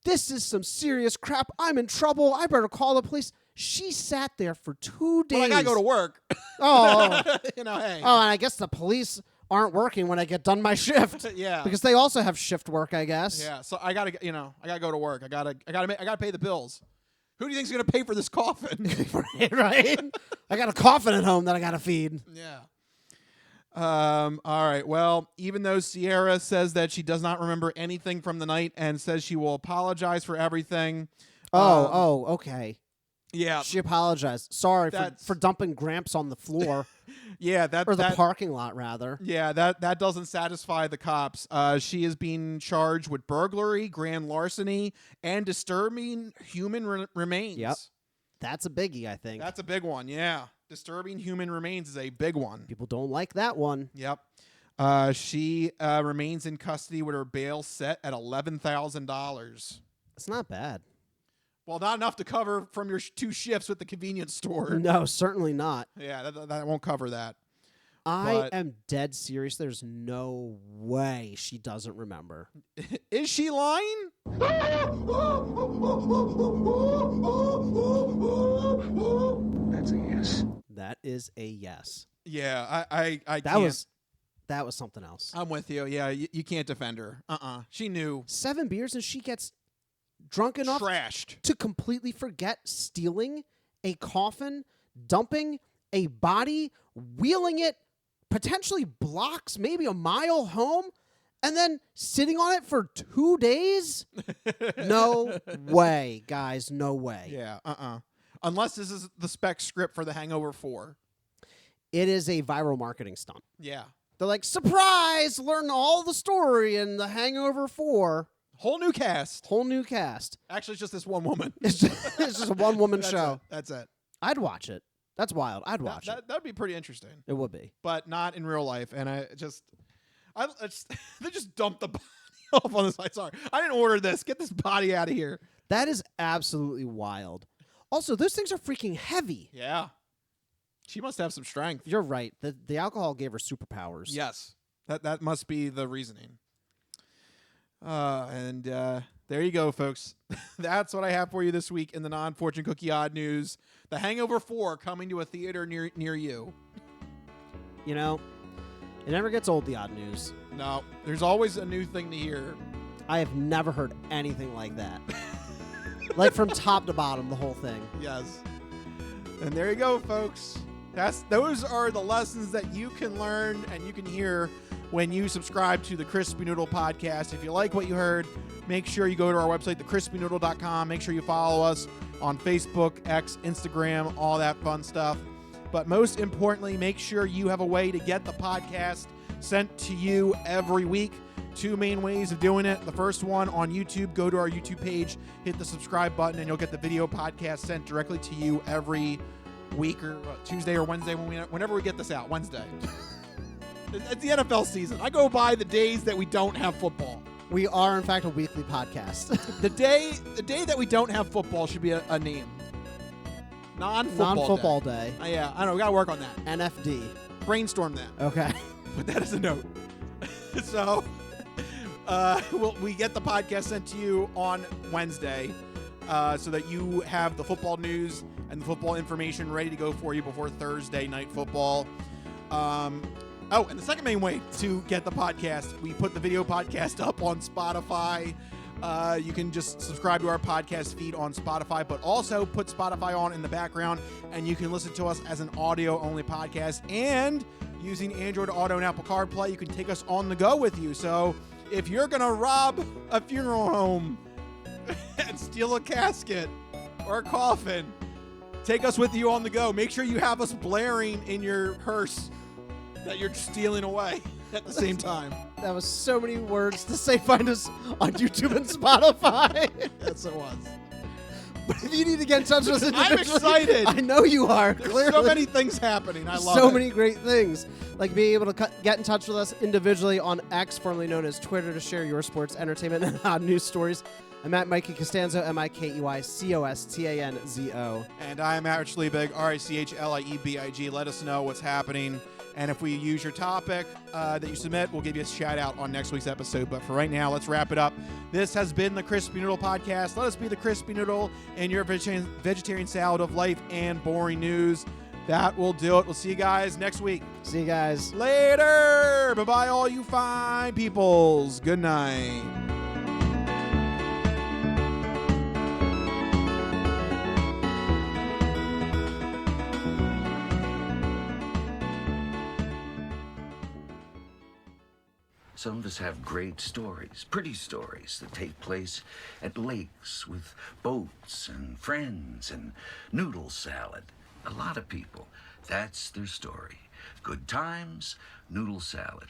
this is some serious crap. I'm in trouble. I better call the police." She sat there for 2 days. Well, I gotta go to work. Oh, hey. Oh, and I guess the police aren't working when I get done my shift. Yeah, because they also have shift work, I guess. Yeah, so I gotta go to work. I gotta pay the bills. Who do you think's gonna pay for this coffin? Right? I got a coffin at home that I gotta feed. Yeah. All right. Well, even though Sierra says that she does not remember anything from the night and says she will apologize for everything. Okay. Yeah. She apologized. Sorry for dumping Gramps on the floor. Yeah, or the parking lot, rather. Yeah, that doesn't satisfy the cops. She is being charged with burglary, grand larceny, and disturbing human remains. Yep. That's a biggie, I think. That's a big one, yeah. Disturbing human remains is a big one. People don't like that one. Yep. She remains in custody with her bail set at $11,000. It's not bad. Well, not enough to cover from your 2 shifts with the convenience store. No, certainly not. Yeah, that won't cover that. I am dead serious. There's no way she doesn't remember. Is she lying? That's a yes. That is a yes. Yeah, I that can't. That was something else. I'm with you. Yeah, you can't defend her. She knew. 7 beers and she gets drunk enough trashed to completely forget stealing a coffin, dumping a body, wheeling it potentially blocks, maybe a mile home, and then sitting on it for 2 days? No way, guys. No way. Yeah, Unless this is the spec script for the Hangover 4. It is a viral marketing stunt. Yeah. They're like, surprise, learn all the story in the Hangover 4. Whole new cast. Actually, it's just this one woman. It's just a one-woman show. That's it. I'd watch it. That's wild. I'd watch it. That'd be pretty interesting. It would be. But not in real life. And I just... They just dumped the body off on the side. Sorry, I didn't order this. Get this body out of here. That is absolutely wild. Also, those things are freaking heavy. Yeah. She must have some strength. You're right. The alcohol gave her superpowers. Yes. That must be the reasoning. There you go, folks. That's what I have for you this week in the non-fortune cookie odd news. The Hangover 4 coming to a theater near you. You know, it never gets old, the odd news. No, there's always a new thing to hear. I have never heard anything like that. Like from top to bottom, the whole thing. Yes. And there you go, folks. Those are the lessons that you can learn and you can hear when you subscribe to the Crispy Noodle podcast. If you like what you heard, make sure you go to our website, thecrispynoodle.com. Make sure you follow us on Facebook, X, Instagram, all that fun stuff. But most importantly, make sure you have a way to get the podcast sent to you every week. 2 main ways of doing it. The first one on YouTube, go to our YouTube page, hit the subscribe button, and you'll get the video podcast sent directly to you every week, or Tuesday or Wednesday, whenever we get this out. Wednesday. It's the NFL season. I go by the days that we don't have football. We are, in fact, a weekly podcast. The day that we don't have football should be a name. Non-football day. Yeah, I know. We got to work on that. NFD. Brainstorm that. Okay. Put that as a note. So, we get the podcast sent to you on Wednesday so that you have the football news and the football information ready to go for you before Thursday night football. And the second main way to get the podcast, we put the video podcast up on Spotify. You can just subscribe to our podcast feed on Spotify, but also put Spotify on in the background, and you can listen to us as an audio-only podcast. And using Android Auto and Apple CarPlay, you can take us on the go with you. So if you're going to rob a funeral home and steal a casket or a coffin, take us with you on the go. Make sure you have us blaring in your hearse that you're stealing away at the same time. That was so many words to say. Find us on YouTube and Spotify. Yes, it was. But if you need to get in touch with us, I'm excited. I know you are. There's Clearly. so many things happening. I love it. So many great things. Like being able to get in touch with us individually on X, formerly known as Twitter, to share your sports, entertainment, and odd news stories. I'm at Mikey Costanzo, MikeyCostanzo. And I'm actually big, RICHLIEBIG. Let us know what's happening. And if we use your topic that you submit, we'll give you a shout out on next week's episode. But for right now, let's wrap it up. This has been the Crispy Noodle Podcast. Let us be the Crispy Noodle in your vegetarian salad of life and boring news. That will do it. We'll see you guys next week. See you guys later. Bye-bye, all you fine peoples. Good night. Some of us have great stories, pretty stories that take place at lakes with boats and friends and noodle salad. A lot of people, that's their story. Good times, noodle salad.